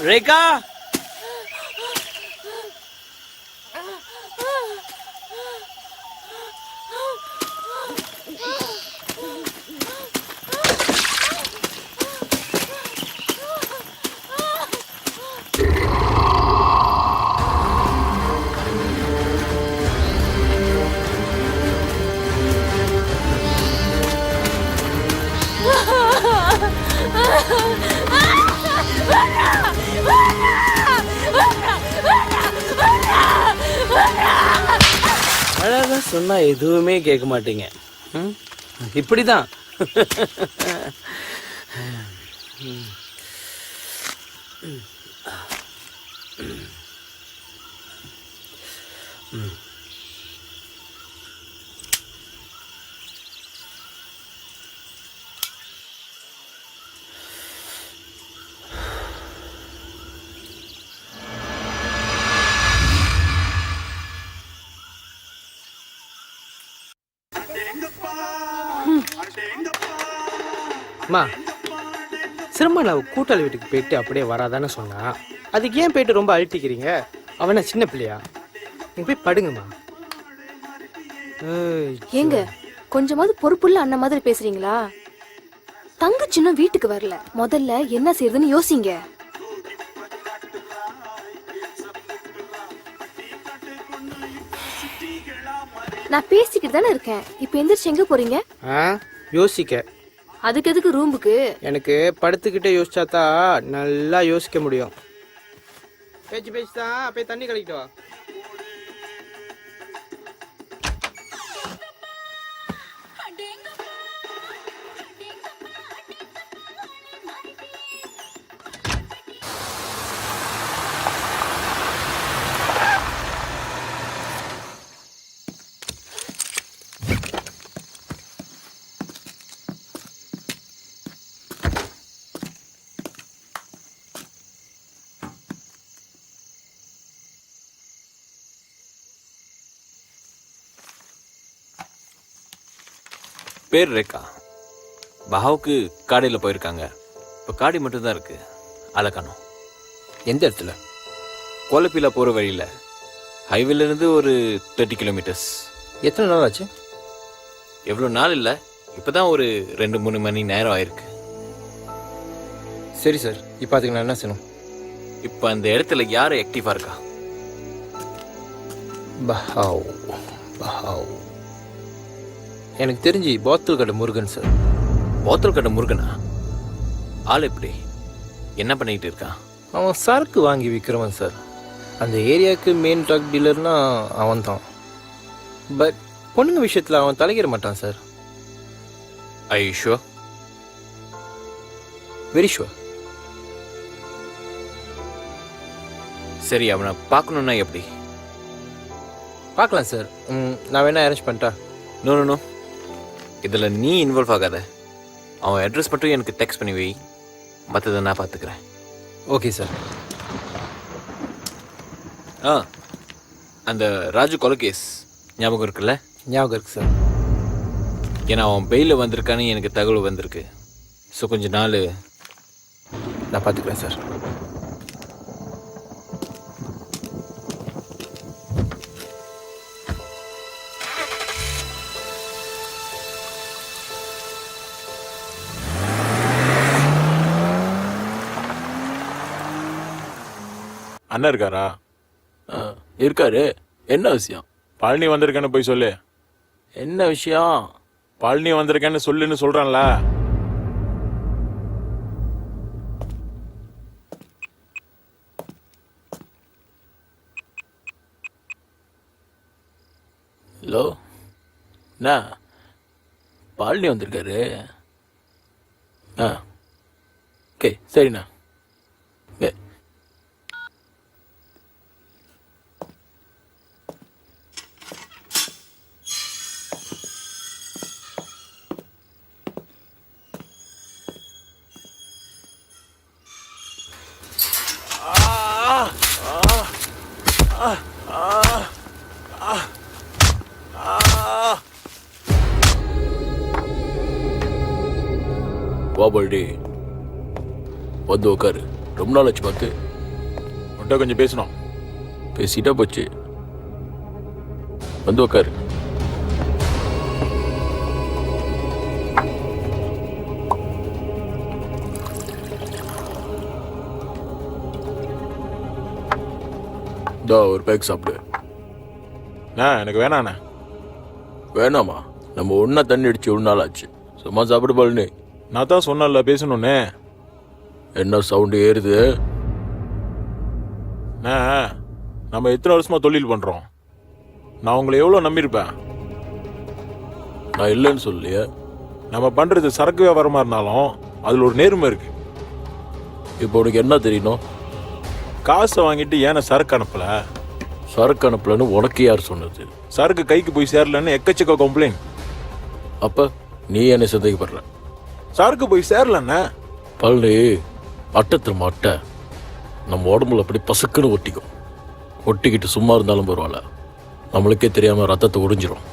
ரேகா அழகா சொன்னா எதுவுமே கேட்க மாட்டீங்க. இப்படிதான். அம்மா சிரமம் அவள் கூட்டாளி வீட்டுக்கு போயிட்டு அப்படியே வராதான்னு சொன்னா. அதுக்கு ஏன் போயிட்டு ரொம்ப அழுத்திக்கிறீங்க? அவனா சின்ன பிள்ளையா? நீங்க போய் படுங்கம்மா. ஏங்க கொஞ்சமாவது பொறுப்புள்ள அண்ணன் மாதிரி பேசுறீங்களா? தங்கச்சி இன்னும் வீட்டுக்கு வரல. முதல்ல என்ன செய்யறதுன்னு யோசிங்க. நான் பேசிக்கிட்டு தானே இருக்கேன். இப்ப எந்திரிச்சு எங்க போறீங்க? யோசிக்க. அதுக்கு எதுக்கு ரூமுக்கு? எனக்கு படுத்துக்கிட்டே யோசிச்சாதான் நல்லா யோசிக்க முடியும். பேச்சு தான் போய் தண்ணி கழிக்கிட்டு வா. பேர் ரேகா. பஹாவுக்கு காடியில் போயிருக்காங்க. இப்போ காடி மட்டும்தான் இருக்கு, ஆளை காணோம். எந்த இடத்துல? கோலப்பிலா போகிற வழியில், ஹைவேலேருந்து ஒரு 30 கிலோமீட்டர்ஸ். எத்தனை நாள் ஆச்சு? எவ்வளோ நாள் இல்லை, இப்போ தான் ஒரு 2-3 மணி நேரம் ஆயிருக்கு. சரி சார், இப்போ அதுக்கு நான் என்ன செய்யணும்? இப்போ அந்த இடத்துல யார் ஆக்டிவாக இருக்கா? பஹாவ் பஹாவ் எனக்கு தெரிஞ்சு போத்தல் கடை முருகன் சார். போத்தல் கடை முருகனா? ஆள் எப்படி, என்ன பண்ணிக்கிட்டு இருக்கான்? அவன் சரக்கு வாங்கி விற்கிறவன் சார். அந்த ஏரியாவுக்கு மெயின் ட்ரக் டீலர்னா அவன் தான். பட் பொண்ணுங்க விஷயத்தில் அவன் தலையிட மாட்டான் சார். ஐ ஷுவர்? Very sure. சரி, அவனை பார்க்கணுன்னா எப்படி? பார்க்கலாம் சார். நான் வேணா அரேஞ்ச் பண்ணிட்டா? நோ நோ நோ, இதில் நீ இன்வால்வ் ஆகாத. அவன் அட்ரஸ் மட்டும் எனக்கு டெக்ஸ்ட் பண்ணி வை, மற்றதை நான் பார்த்துக்கிறேன். Okay sir. அந்த ராஜு கொலை கேஸ் ஞாபகம் இருக்குல்ல? ஞாபகம் இருக்கு சார். ஏன்னா அவன் பெயிலில் வந்திருக்கான்னு எனக்கு தகவல் வந்திருக்கு. ஸோ கொஞ்ச நாள் நான் பார்த்துக்கிறேன் சார். அண்ணன் இருக்காரா? இருக்காரு. என்ன விஷயம்? பழனி வந்திருக்கேன்னு போய் சொல்லு. என்ன விஷயம்? பழனி வந்திருக்கேன்னு சொல்லுன்னு சொல்றான்ல. ஹலோ, என்ன பழனி வந்திருக்காரு? ஓகே சரிண்ணா. வாபல்டி வந்து உட்காரு. ரொம்ப நாள் ஆச்சு பார்த்து. உன்ட்ட கொஞ்சம் பேசணும். பேசிட்டா போச்சு. வந்து உட்காரு. ஒரு பேக் சாப்பிடு. எனக்கு வேணாண்ணே. வேணாமா? நம்ம ஒன்றா தண்ணி அடிச்சு ஒரு நாள் ஆச்சு. சும்மா சாப்பிடு பழனி. நான் தான் சொன்னல பேசணும்னே. என்ன சவுண்டு ஏறுது? நம்ம எத்தனை வருஷமா தொழில் பண்றோம். நான் உங்களை எவ்வளோ நம்பியிருப்பேன். நான் இல்லைன்னு சொல்லியே. நம்ம பண்றது சரக்கு வியாபாரமா இருந்தாலும் அதுல ஒரு நேர்மை இருக்கு. இப்போ உனக்கு என்ன தெரியணும்? காசை வாங்கிட்டு ஏன்னா சரக்கு அனுப்பல? சரக்கு அனுப்பலன்னு உனக்கு யார் சொன்னது? சரக்கு கைக்கு போய் சேரலன்னு எக்கச்சக்க கம்ப்ளைண்ட். அப்ப நீ என்ன சந்தேகப்படுற? சரக்கு போய் சேரலன்னா பழனி அட்டை திரும்ப அட்டை நம்ம உடம்புல அப்படி பசுக்குன்னு ஒட்டிக்கும். ஒட்டிக்கிட்டு சும்மா இருந்தாலும் பரவாயில்ல, நம்மளுக்கே தெரியாம ரத்தத்தை உறிஞ்சிரும்.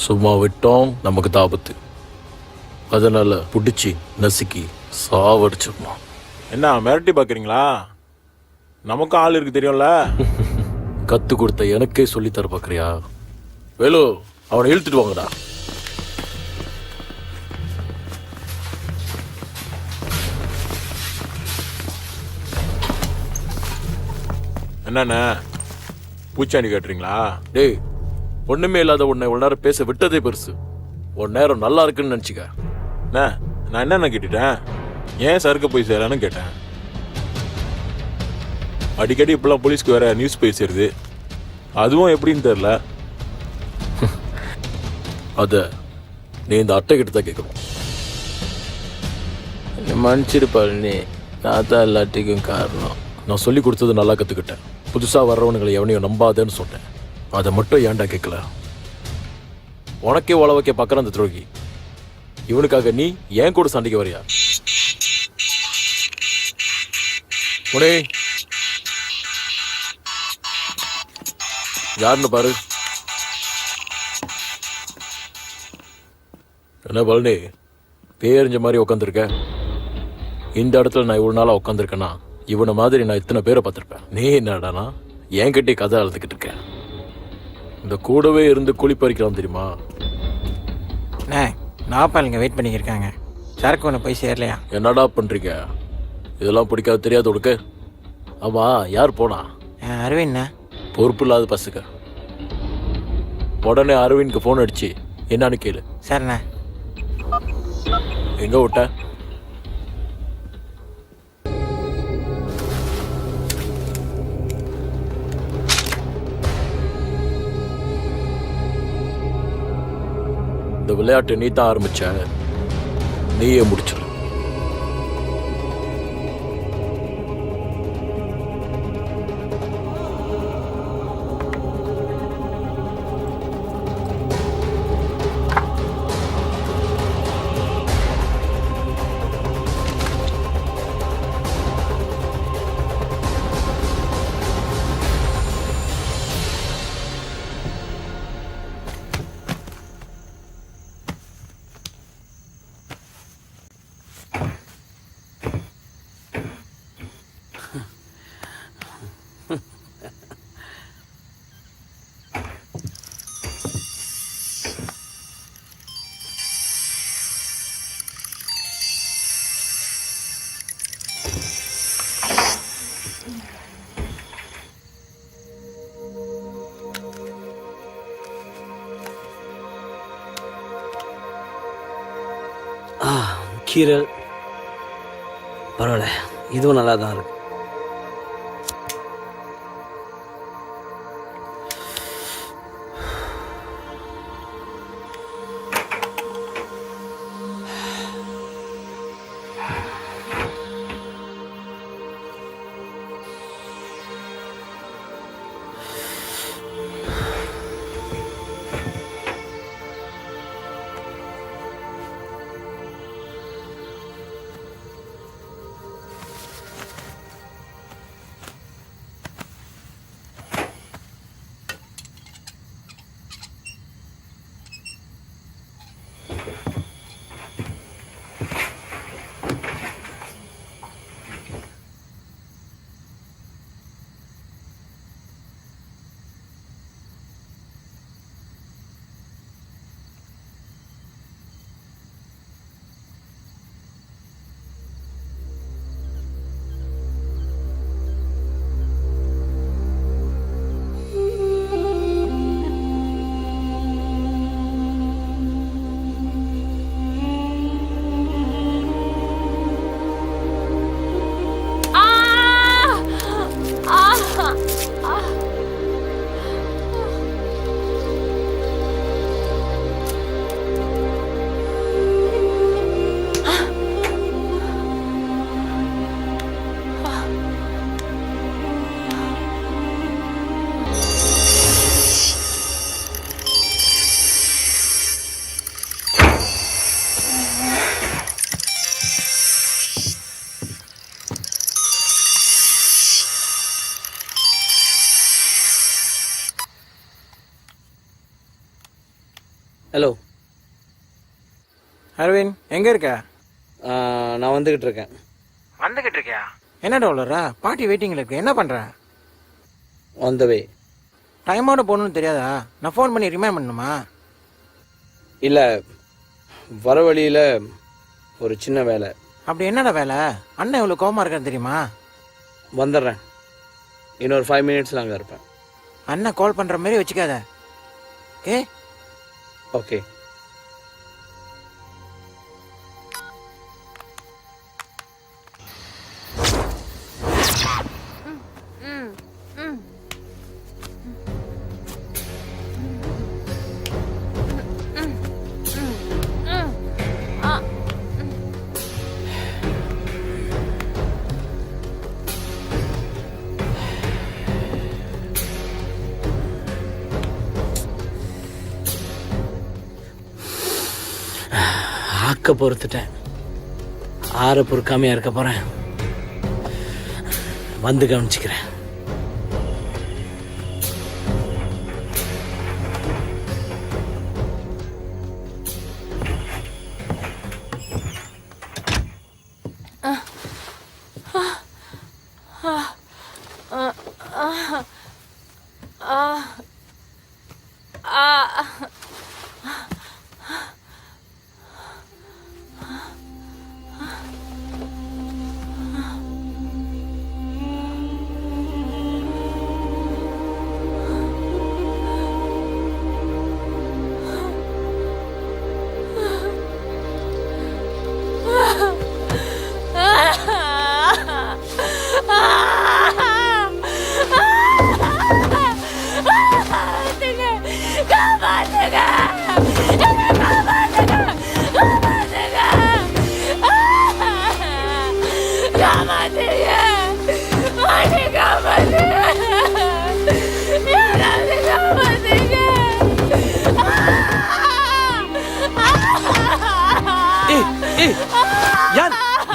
சும்மா விட்டோம் நமக்கு தான் ஆபத்து. அதனால பிடிச்சி நசுக்கி சாவடிச்சிடணும். என்ன மிரட்டி பார்க்குறீங்களா? நமக்கும் ஆள் இருக்கு தெரியும்ல. கத்து கொடுத்த எனக்கே சொல்லி தர பார்க்குறியா? வேலு, அவனை இழுத்துட்டு வாங்கடா. என்னண்ணே பூச்சாண்டி கேட்டுறீங்களா? டேய், ஒண்ணுமே இல்லாத உன்னை இவ்வளவு நேரம் பேச விட்டதே பெருசு. உன் நேரம் நல்லா இருக்குன்னு நினச்சிக்க. அண்ணே, நான் என்னென்ன கேட்டுட்டேன்? ஏன் சறுக்க போய் சேரலான்னு கேட்டேன். அடிக்கடி இப்பெல்லாம் போலீஸ்க்கு வேற நியூஸ் போய் சேருது. அதுவும் எப்படின்னு தெரில. அத நீ இந்த அட்டை கிட்ட தான் கேட்கணும். மன்னிச்சிடு பழனி, நான் தான் எல்லாத்துக்கும் காரணம். நான் சொல்லி கொடுத்தது நல்லா கத்துக்கிட்டேன். புதுசா வர்றவனுங்களை எவனையும் நம்பாதேன்னு சொன்னேன். அதை மட்டும் ஏன்டா கேட்கல? உனக்கே ஓல வைக்க பார்க்குற அந்த துரோகி, இவனுக்காக நீ ஏன் கூட சண்டைக்கு வரியா? உனே யாருன்னு பாரு. என்ன பழனி, பேரஞ்ச மாதிரி உட்காந்துருக்க? இந்த இடத்துல நான் இவ்வளவு நாளா உட்காந்துருக்கேன்னா இவனை மாதிரி நான் இத்தனை பேரை பார்த்துருப்பேன். நீ என்னடானா என்கிட்டே கதை அழுதுகிட்டு இருக்க. இந்த கூடவே இருந்து கூலி பறிக்கலாம் தெரியுமா? நாப்பாளுங்க வெயிட் பண்ணிக்கிருக்காங்க. சரக்கு ஒன்று போய் சேரலையா? என்னடா பண்றீங்க? இதெல்லாம் பிடிக்காது தெரியாது உனக்கு? ஆமா, யார் போனா? அரவிந்த். பொறுப்பு இல்லாத பசுக்க. உடனே அரவிந்த்க்கு ஃபோன் அடிச்சு என்னன்னு கேளு. சரிண்ணே. எங்க விட்ட? இந்த விளையாட்டை நீ தான் ஆரம்பிச்ச, நீயே முடிச்சிரு. கீரல் பரவாயில்ல, இதுவும் நல்லா தான் இருக்கு. ஹலோ அரவிந்த், எங்கே இருக்க? நான் வந்துக்கிட்டு இருக்கேன். வந்துகிட்டு இருக்கியா? என்னடா உள்ளற பாட்டி வெயிட்டிங்ல இருக்கு, என்ன பண்ற? ஆன் த வே. டைமோட போகணும்னு தெரியாதா? நான் ஃபோன் பண்ணி ரிமைண்ட் பண்ணணுமா? இல்லை, வர வழியில் ஒரு சின்ன வேலை. அப்படி என்னடா வேலை? அண்ணன் இவ்வளோ கோவமா இருக்கான்னு தெரியுமா? வந்துடுறேன், இன்னொரு 5 மினிட்ஸில் அங்கே இருப்பேன். அண்ணன் கால் பண்ற மாதிரி வச்சுக்காத. ஓகே. ஆக்க பொறுத்துட்டேன், ஆற பொறுக்காமையா இருக்க போறேன். வந்து கவனிச்சுக்கிறேன்.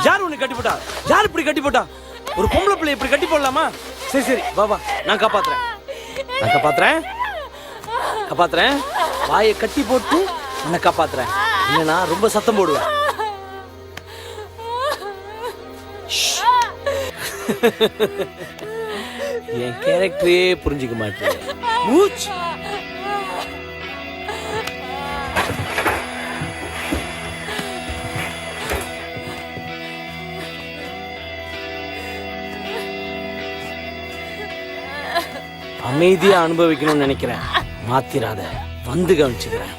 யார் உன்னை கட்டி போட்டா? யார் இப்படி கட்டி போட்டா? ஒரு பொம்பளை பிள்ளை இப்படி கட்டி போடலாமா? சரி சரி, வா வா, நான் காப்பாத்துறேன், நான் காப்பாத்துறேன், காப்பாத்துறேன். வாயை கட்டி போட்டு உன்னை காப்பாத்துறேன். இல்லைனா ரொம்ப சத்தம் போடுவேன். என் கேரக்டரே புரிஞ்சுக்க மாட்டேன். மூச். அமைதியா அனுபவிக்கணும்னு நினைக்கிறேன், மாத்திராத. வந்து கவனிச்சுக்கிறேன்.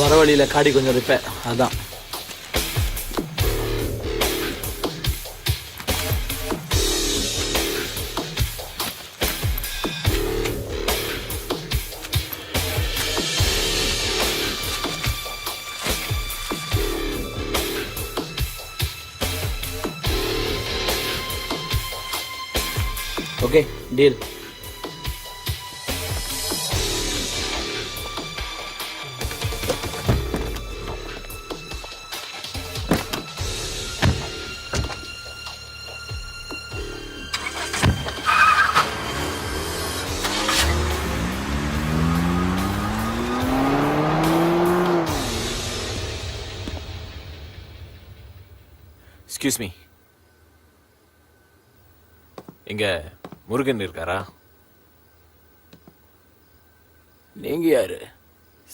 வர வழியில் காடி கொஞ்சம் ரிப்பேர், அதான். Okay, deal. எக்ஸ்கியூஸ் மீ, இங்க முருகன் இருக்காரா? நீங்க யாரு?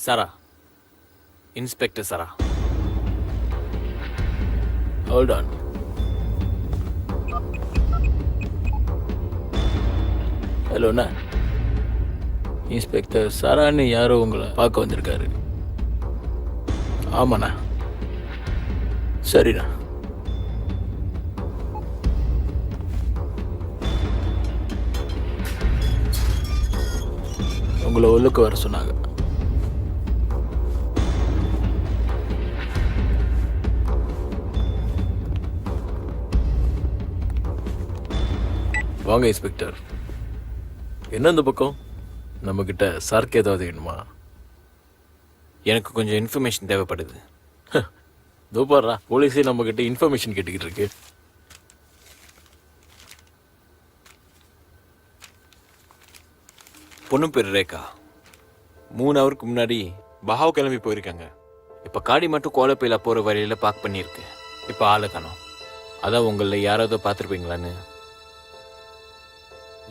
Sara, inspector Sara. Hold on. ஹலோண்ணா, இன்ஸ்பெக்டர் சாரான்னு யாரோ உங்களை பார்க்க வந்திருக்காரு. ஆமாண்ணா. சரிண்ணா. உங்களை உள்ளுக்கு வர சொன்னாங்க. வாங்க இன்ஸ்பெக்டர். என்ன இந்த பக்கம்? நம்மக்கிட்ட சார்க்கு ஏதாவது வேணுமா? எனக்கு கொஞ்சம் இன்ஃபர்மேஷன் தேவைப்படுது. தூப்பாரா, போலீஸே நம்மக்கிட்ட இன்ஃபர்மேஷன் கேட்டுக்கிட்டு இருக்கு. பொண்ணு பேர் ரேகா. 3 ஹவருக்கு முன்னாடி பஹாவ் கிளம்பி போயிருக்காங்க. இப்போ காடி மட்டும் கோலப்பையில் போகிற வழியில் பார்க் பண்ணியிருக்கு. இப்போ ஆளை காணோம். அதான் உங்களில் யாராவது பார்த்துருப்பீங்களான்னு.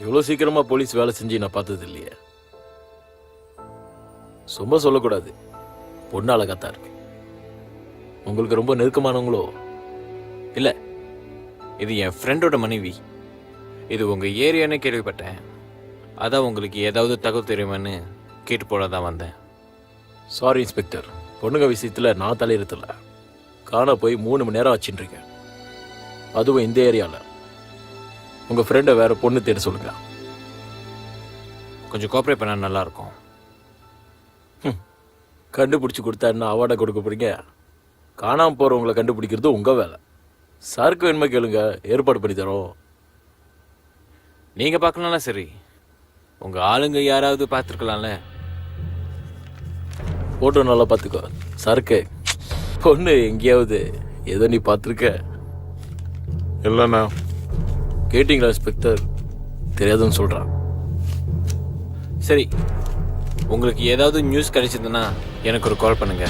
இவ்வளோ சீக்கிரமா போலீஸ் வேலை செஞ்சு நான் பார்த்தது இல்லையே. சும்மா சொல்லக்கூடாது, பொண்ணு அழகாத்தான் இருக்கு. உங்களுக்கு ரொம்ப நெருக்கமானவங்களோ? இல்லை, இது என் ஃப்ரெண்டோட மனைவி. இது உங்கள் ஏரியானே கேள்விப்பட்டேன். அதான் உங்களுக்கு ஏதாவது தகவல் தெரியுமான்னு கேட்டு போட தான் வந்தேன். சாரி இன்ஸ்பெக்டர், பொண்ணுங்க விஷயத்தில் நான் தலையிடல. காண போய் 3 மணி நேரம் ஆச்சுன்றீங்க, அதுவும் இந்த ஏரியாவில். உங்கள் ஃப்ரெண்டை வேற பொண்ணு தேட சொல்லுங்க. கொஞ்சம் கோஆப்ரேட் பண்ணால் நல்லாயிருக்கும். கண்டுபிடிச்சி கொடுத்தா என்ன அவார்டை கொடுக்க போறீங்க? காணாமல் போகிறவங்களை கண்டுபிடிக்கிறது உங்கள் வேலை. சாருக்கு வேணுமா கேளுங்க, ஏற்பாடு பண்ணி தரோம். நீங்கள் பார்க்கலாம்ல, சரி. உங்கள் ஆளுங்க யாராவது பார்த்துருக்கலாம்ல. ஃபோட்டோ நல்லா பார்த்துக்கோ. சரக்கு பொண்ணு எங்கேயாவது ஏதோ நீ பார்த்துருக்க? இல்லைண்ணா. கேட்டிங்களா இன்ஸ்பெக்டர்? தெரியாதுன்னு சொல்கிறான். சரி, உங்களுக்கு ஏதாவது நியூஸ் கிடைச்சதுன்னா எனக்கு ஒரு கால் பண்ணுங்க.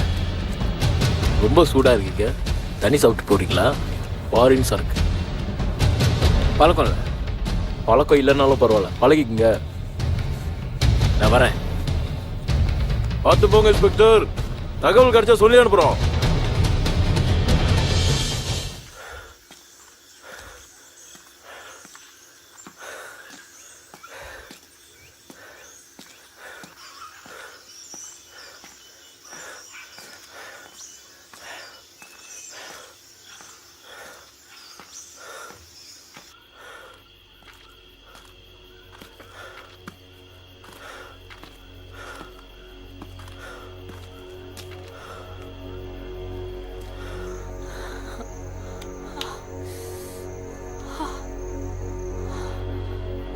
ரொம்ப சூடாக இருக்கீங்க, தனி சாப்பிட்டு போகிறீங்களா? ஃபாரின் சரக்கு. பழக்கம் இல்லை. பழக்கம் இல்லைன்னாலும் பரவாயில்ல, பழகிக்குங்க. நான் வரேன். பார்த்து போங்க இன்ஸ்பெக்டர், தகவல் கிடைச்சா சொல்லி அனுப்புகிறோம்.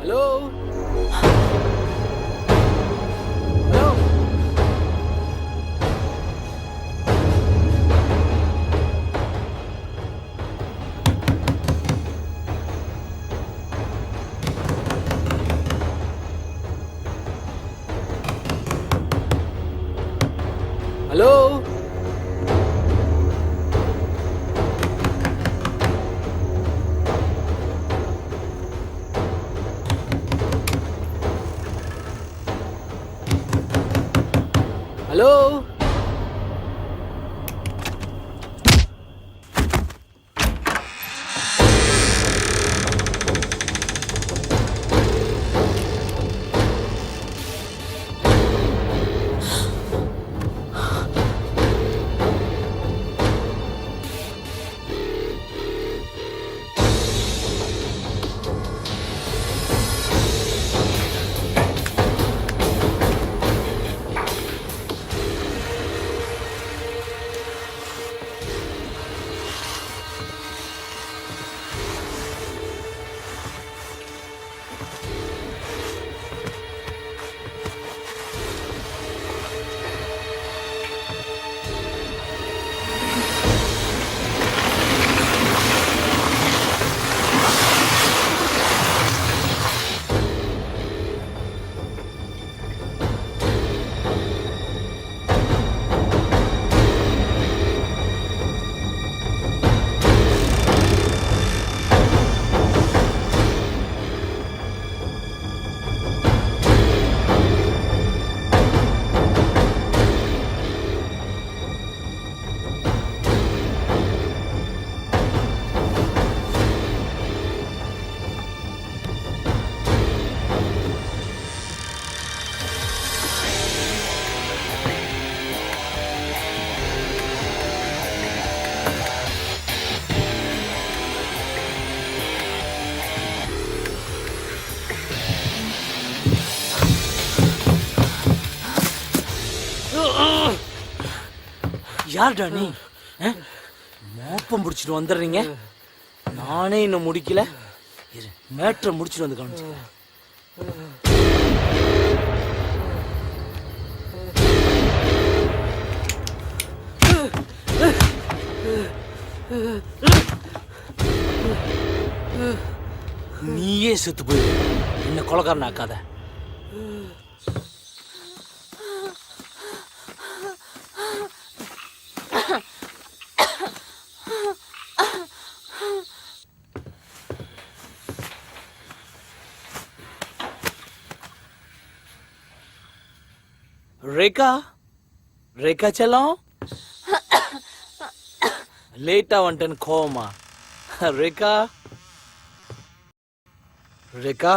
ஹலோ ஹலோ ஹலோ ஹலோ யார்டா நீ? மோப்பம் பிடிச்சிட்டு வந்துடுறீங்க. நானே இன்னும் முடிக்கல. மேட்ரை முடிச்சிட்டு வந்து காமிச்சுக்கிறேன். நீயே செத்து போயிரு, என்ன கொலைகாரன் ஆக்காத. ரேகா ரேகா செல்லம் லேட்டா வந்துட்டேன்னு கோவமா? ரேகா ரேகா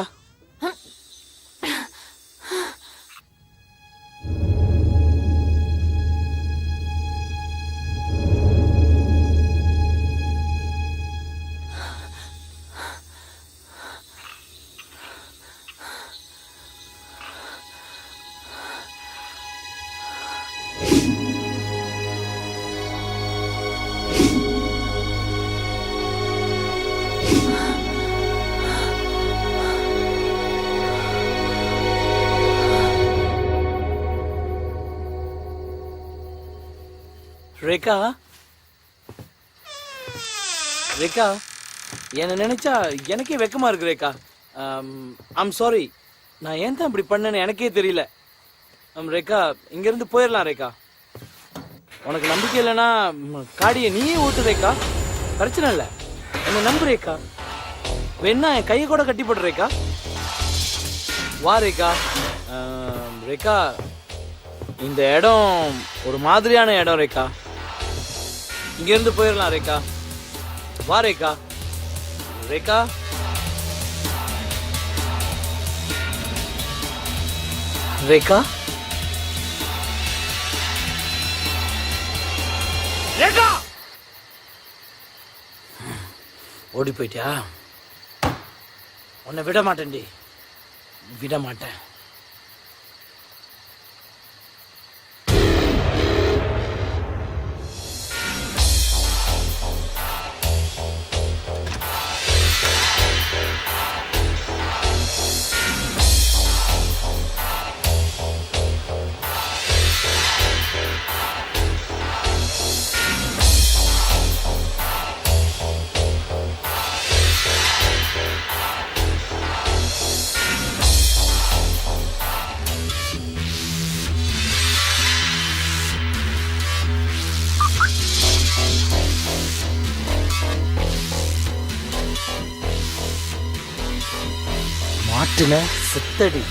ரேகா ரேகா என்ன நினைச்சா எனக்கே வெக்கமா இருக்கு ரேகா. I'm sorry. நான் ஏன் தான் இப்படி பண்ணேன்னு எனக்கே தெரியல. ரேகா இங்கிருந்து போயிடலாம் ரேகா. உனக்கு நம்பிக்கை இல்லைன்னா காடியை நீயே ஓட்டு ரேகா, பிரச்சனை இல்லை. என்ன நம்பு ரேகா. வேணா என் கையை கூட கட்டி போடு ரேகா. வா ரேகா. ரேகா இந்த இடம் ஒரு மாதிரியான இடம் ரேகா. இங்கிருந்து போயிடலாம் ரேகா. வா ரேகா. ரேகா ரேகா ரேகா ஓடி போயிட்டியா? உன்னை விட மாட்டேன்டி, விட மாட்டேன். மாட்டுன சித்தடி.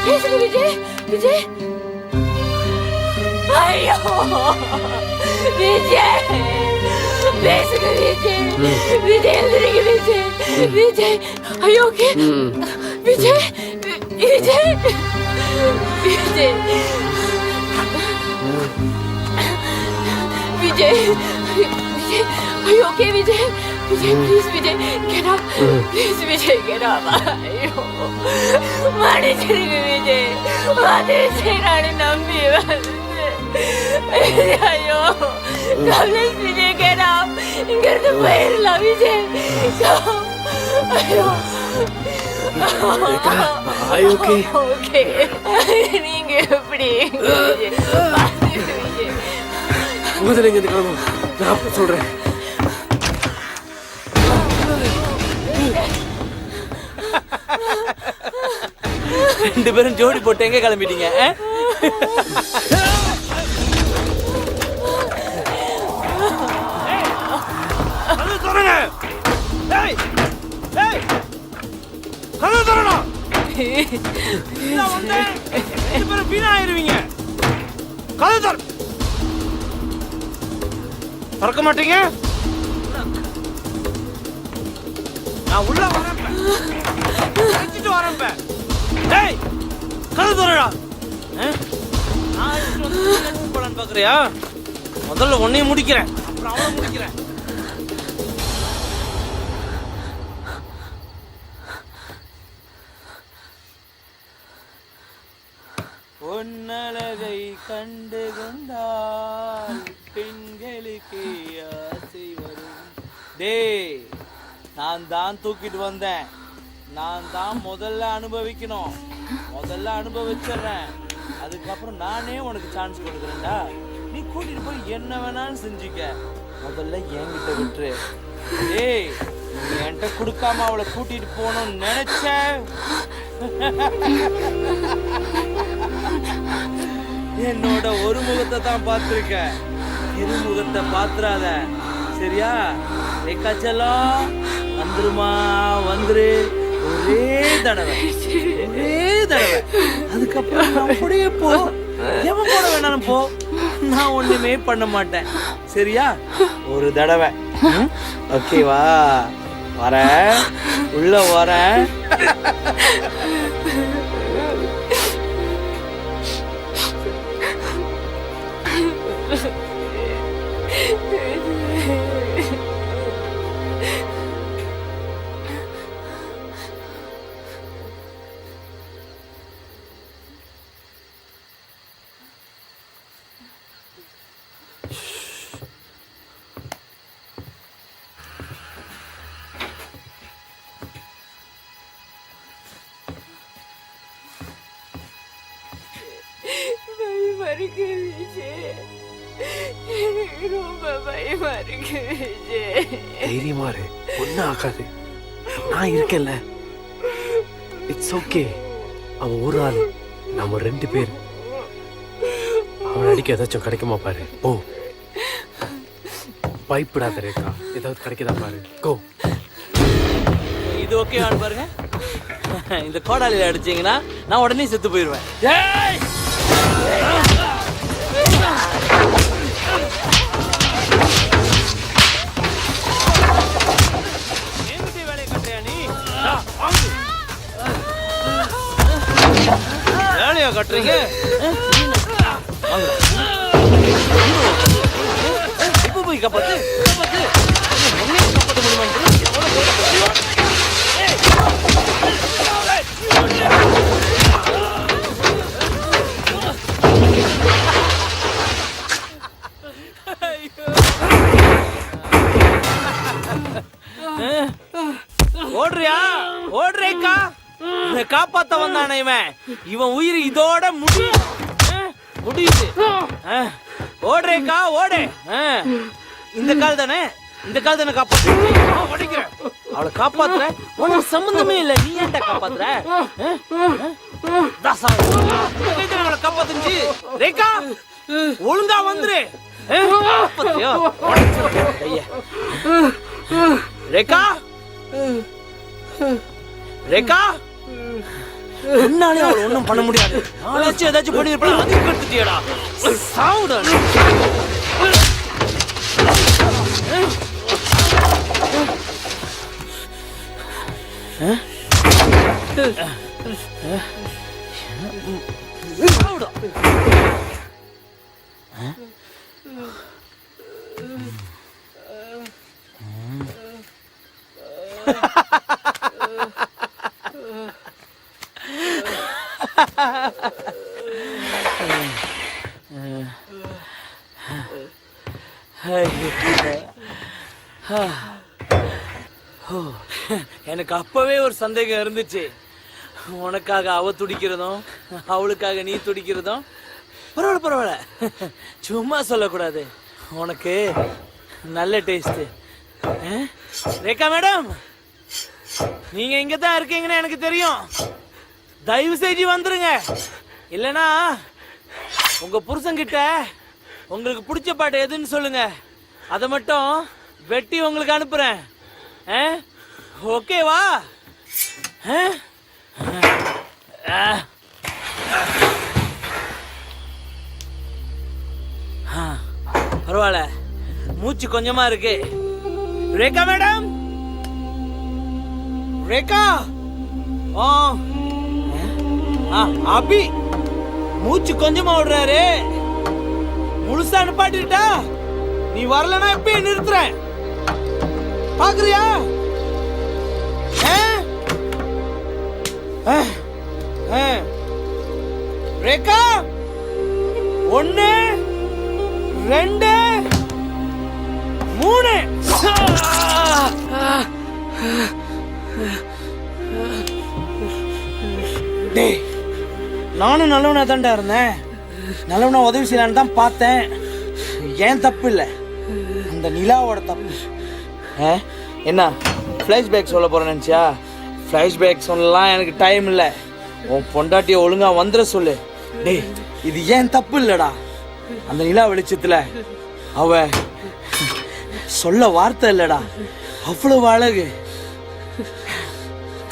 பேசுங்க விஜய். விஜய் ஐயோ விஜய் பேசுங்க விஜய். விஜய் எழுதுறீங்க விஜய். விஜய் ஐயோ okay Vijay. Vijay Vijay Vijay. Vijay, are you okay, Vijay? Vijay, please, Vijay, get up. Please, Vijay, get up. Ayyo, மன்னிச்சிடுங்க Vijay. மன்னிச்சு நான் நம்பி ஐயோ, please, Vijay, get up. இங்கிருந்து போயிடலாம் Vijay. ஐயோ. Are you okay? Okay. நீங்க எப்படி Vijay? முதல்ல இங்க கிளம்பு. நான் அப்ப சொல்றேன். ரெண்டு பேரும் ஜோடி போட்டு எங்க கிளம்பிட்டீங்க? திறக்க மாட்டீங்க? நான் உள்ள வரேன். டேய் கதவு திறடா. நான் இதுக்கு வந்து போலான்னு பாக்குறியா? முதல்ல உன்னையும் முடிக்கிறேன், அப்புறம் அவனை முடிக்கிறேன். பொன்னழகை கண்டு கொண்டால் பெண்களுக்கு ஆசை வரும். டேய் நான் தான் தூக்கிட்டு வந்தேன், நான் தான் முதல்ல அனுபவிக்கணும். முதல்ல அனுபவிச்சிடுறேன், அதுக்கப்புறம் நானே உனக்கு சான்ஸ் கொடுக்குறேன்டா. நீ கூட்டிட்டு போய் என்ன வேணாலும் செஞ்சுக்க, முதல்ல என்கிட்ட விட்டுரு. டேய் நீ என்கிட்ட கொடுக்காம அவளை கூட்டிட்டு போகணும்னு நினைச்ச என்னோட ஒரு முகத்தை தான் பார்த்துருக்க, இருமுகத்தை பாத்துறாத சரியா? ரேகாச்சலம் வந்துருமா, வந்துரு ஒரே தடவை, ஒரே தடவை. அதுக்கப்புறம் அப்படியே போ, எவன் போட வேணாலும் போ, நான் ஒண்ணுமே பண்ண மாட்டேன் சரியா? ஒரு தடவை ஓகேவா? வரேன், உள்ள வரேன். பயமா இருக்கு விஜய். எனக்கு ரொம்ப பயமா இருக்கு விஜய். தைரியமா இரு, ஒன்னும் ஆகாது, நான் இருக்கேன்ல. It's okay. அவன் ஒரு ஆளு, நம்ம ரெண்டு பேர். அவன் அடிக்க ஏதாச்சும் கிடைக்குமா பாரு. ஓ பயப்படாத ரேகா, ஏதாவது கிடைக்குதா பாரு. கோ. இது ஓகே பாருங்க. இந்த கோடாலியில அடிச்சீங்கன்னா நான் உடனே செத்து போயிடுவேன். வேலையை கட்டுறியா நீ? வேலையா கட்டுறீங்க? இப்ப போய் காப்பாத்து, காப்பாத்து. காப்பாற்ற முடியுமா? ஓடுறியா? ஓடுறேக்கா. காப்பாத்த வந்தானே இவன், இவன் உயிர் இதோட முடியுது. ஓடுறேக்கா, ஓடு. இந்த கால் தானே, இந்த கால் தானே காப்பாத்து. அவளை காப்பாத்துற, உனக்கு சம்பந்தமே இல்ல, நீ ஏன்டா காப்பாத்துற? அவளை காப்பாத்துச்சு. ரேகா ஒழுங்கா வந்துரு. ரேகா, ரேகா, என்னாலே அவளை ஒன்றும் பண்ண முடியாது. நாளாச்சும் ஏதாச்சும் பண்ணிருப்பேன். அதுக்கு எடுத்துட்டியடா. சாவுடா நீ. சாவுடா. எனக்கு அப்பவே ஒரு சந்தேகம் இருந்துச்சு. உனக்காக அவ துடிக்கிறதும் அவளுக்காக நீ துடிக்கிறதும். பரவாயில்ல பரவாயில்ல, சும்மா சொல்லக்கூடாது. உனக்கு நல்ல டேஸ்ட். ரேகா மேடம், நீங்க இங்க தான் இருக்கீங்கன்னு எனக்கு தெரியும். தயவு செஞ்சு வந்துருங்க. இல்லைன்னா உங்க புருஷன்கிட்ட உங்களுக்கு பிடிச்ச பாட்டு எதுன்னு சொல்லுங்க. அதை மட்டும் வெட்டி உங்களுக்கு அனுப்புறேன். ஓகேவா? பரவாயில்ல, மூச்சு கொஞ்சமா இருக்கு. ரேகா மேடம், ரேகா. அபி மூச்சு கொஞ்சமா விடுறாரு. முழுசா அனுப்பாட்டிட்டா? நீ வரலன்னா இப்பயே நிறுத்துறேன். பாக்குறியா? ரேகா, 1 2 3. டேய், நானும் நல்லவனா தான்டா இருந்தேன். நல்லவனா உதவி செய்யலான்னு தான் பார்த்தேன். ஏன் தப்பு இல்லை, அந்த நிலாவோட தப்பு. என்ன ஃப்ளாஷ்பேக் சொல்ல போறேன்னு நினச்சியா? ஃப்ளாஷ்பேக் சொல்லலாம் எனக்கு டைம் இல்லை. உன் பொண்டாட்டியை ஒழுங்கா வந்துட சொல்லு. டேய், இது ஏன் தப்பு இல்லைடா. அந்த நிலா வெளிச்சத்துல அவ சொல்ல வார்த்தை இல்லடா, அவ்வளவு அழகு.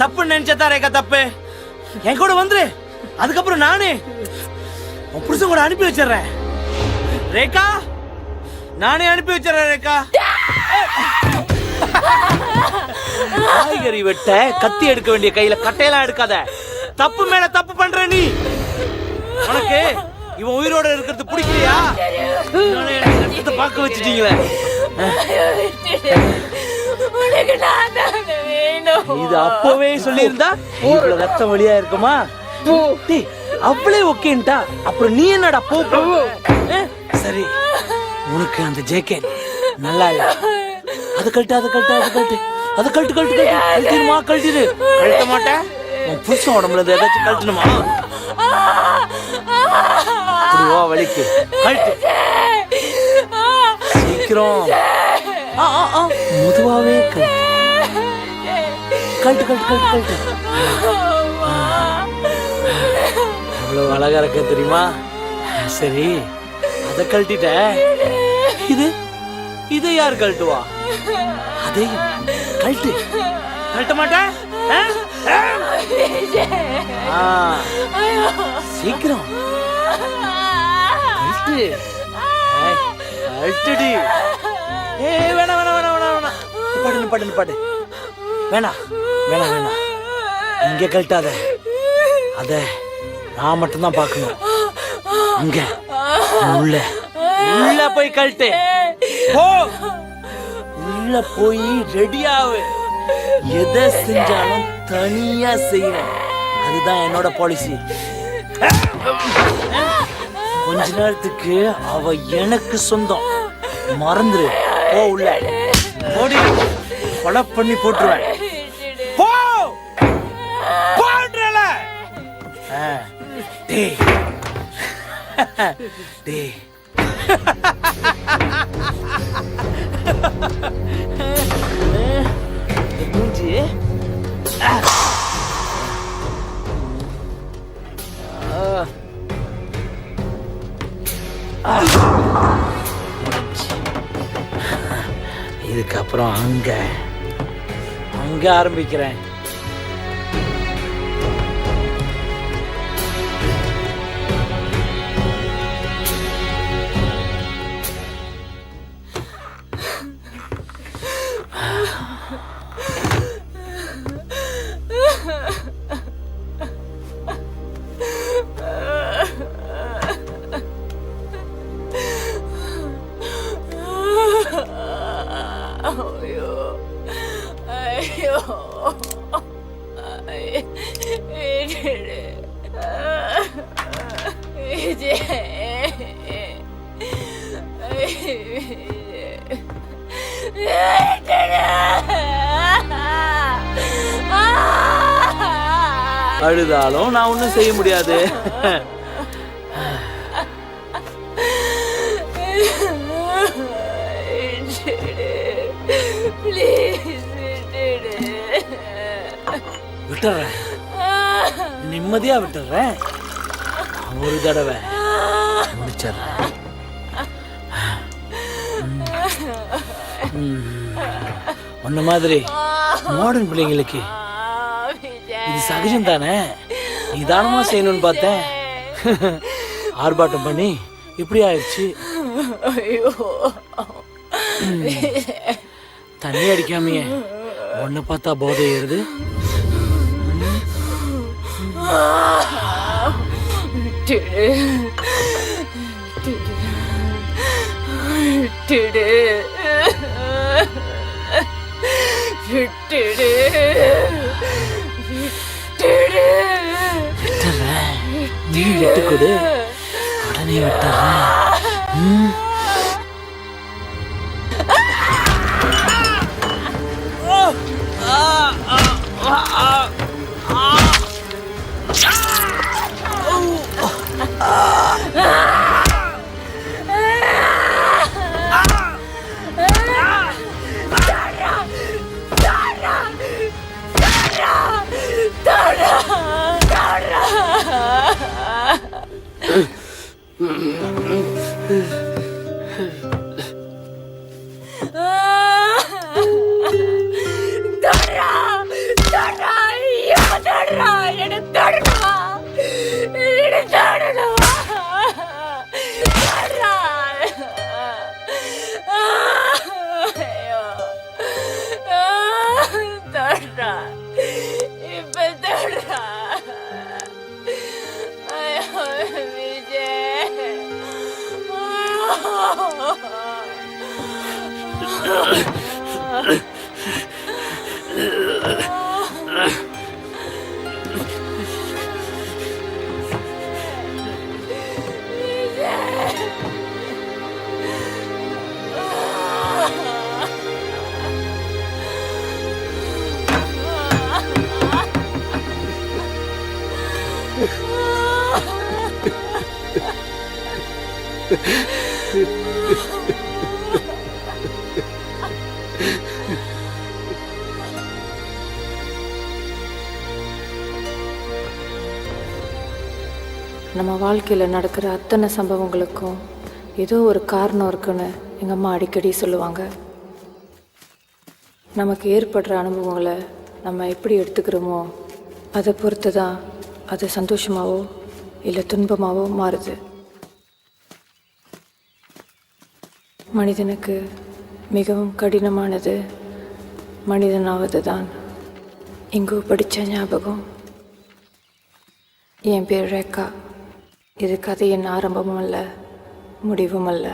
தப்புன்னு நினைச்சதா ரேகா தப்பு. என் கூட வந்துரு, அதுக்கப்புறம் நானே உன் புருஷன் கூட அனுப்பி வச்சிடறேன். ரேகா, நானே அனுப்பி வச்சிடறேன். ரேகா, காய்கறி வெட்ட கத்தி எடுக்க வேண்டிய கையில கட்டையெல்லாம் எடுக்காத. தப்பு மேல தப்பு பண்ற நீ. உனக்கு இவன் உயிரோட இருக்கிறது பிடிக்கலையா? பார்க்க வச்சுட்டீங்களே. இது அப்பவே சொல்லியிருந்தா இவ்வளவு ரத்தம் வழியா இருக்குமா? அவ்வளே ஓகேன்டா. அப்புறம் நீ என்னடா போ. சரி, உனக்கு அந்த ஜேக்கெட் நல்லா இல்ல. அது கழட்டு, அது கழட்டு, அது கழட்டு, அது கழட்டு, கழட்டு, கழட்டிடுமா? கழட்டிடு. கழட்ட மாட்டேன். உன் புருஷன் உடம்புல ஏதாச்சும் கழட்டணுமா? அப்படிவா வலிக்கு? கழட்டு சீக்கிரம். முதுவாவே கழட்டு, கழட்டு, கழட்டு, கழட்டு, கழட்டு. அவ்வளவு அழகா இருக்க தெரியுமா? சரி, அதை கழட்டிட்ட. இது யார் கழட்டுவா? அதே கழட்டு. கழட்ட மாட்டேன். சீக்கிரம் கழட்டு. கழட்டுடி. வேணாம் வேணாம் வேணாம் வேணாம் வேணாம். பாடு பாடு பாடு. வேணாம் வேணாம் வேணாம். இங்க கழட்டாத. அத நான் மட்டும்தான் பார்க்கணும். இங்க உள்ள உள்ள போய் கழட்டு. போ, உள்ள போய் ரெடியாவு. எதை செஞ்சாலும் தனியா செய்வேன். அதுதான் என்னோட பாலிசி. கொஞ்ச நேரத்துக்கு அவ எனக்கு சொந்தம். மறந்துரு. போ, உள்ள ஓடி கொலை பண்ணி போட்டுருவேன். போ போன்றல. டேய் டேய், மூஞ்சி இதுக்கப்புறம் அங்க அங்க ஆரம்பிக்கிறேன். ஐயோ ஐயோ அழுதாலும் நான் ஒன்றும் செய்ய முடியாது. விட்டுறேன், நிம்மதியா விட்டுறேன். ஒரு தடவை முடிச்சிடுறேன். உன்ன மாதிரி மாடர்ன் பிள்ளைங்களுக்கு இது சகஜம் தானே. நிதானமா செய்யணும்னு பார்த்தேன், ஆர்ப்பாட்டம் பண்ணி இப்படி ஆயிடுச்சு. தண்ணி அடிக்காமையே உன்னை பார்த்தா போதை ஏறுது. நீ விட்டு கொடு, உடனே விட்டுறேன். நம்ம வாழ்க்கையில் நடக்கிற அத்தனை சம்பவங்களுக்கும் ஏதோ ஒரு காரணம் இருக்குன்னு எங்கள் அம்மா அடிக்கடி சொல்லுவாங்க. நமக்கு ஏற்படுற அனுபவங்களை நம்ம எப்படி எடுத்துக்கிறோமோ அதை பொறுத்து தான் அது சந்தோஷமாவோ இல்லை துன்பமாவோ மாறுது. மனிதனுக்கு மிகவும் கடினமானது மனிதனாவது தான். எங்கோ படித்த ஞாபகம். என் பேர் ரேகா. இது கதையின் ஆரம்பமும் அல்ல, முடிவும் அல்ல.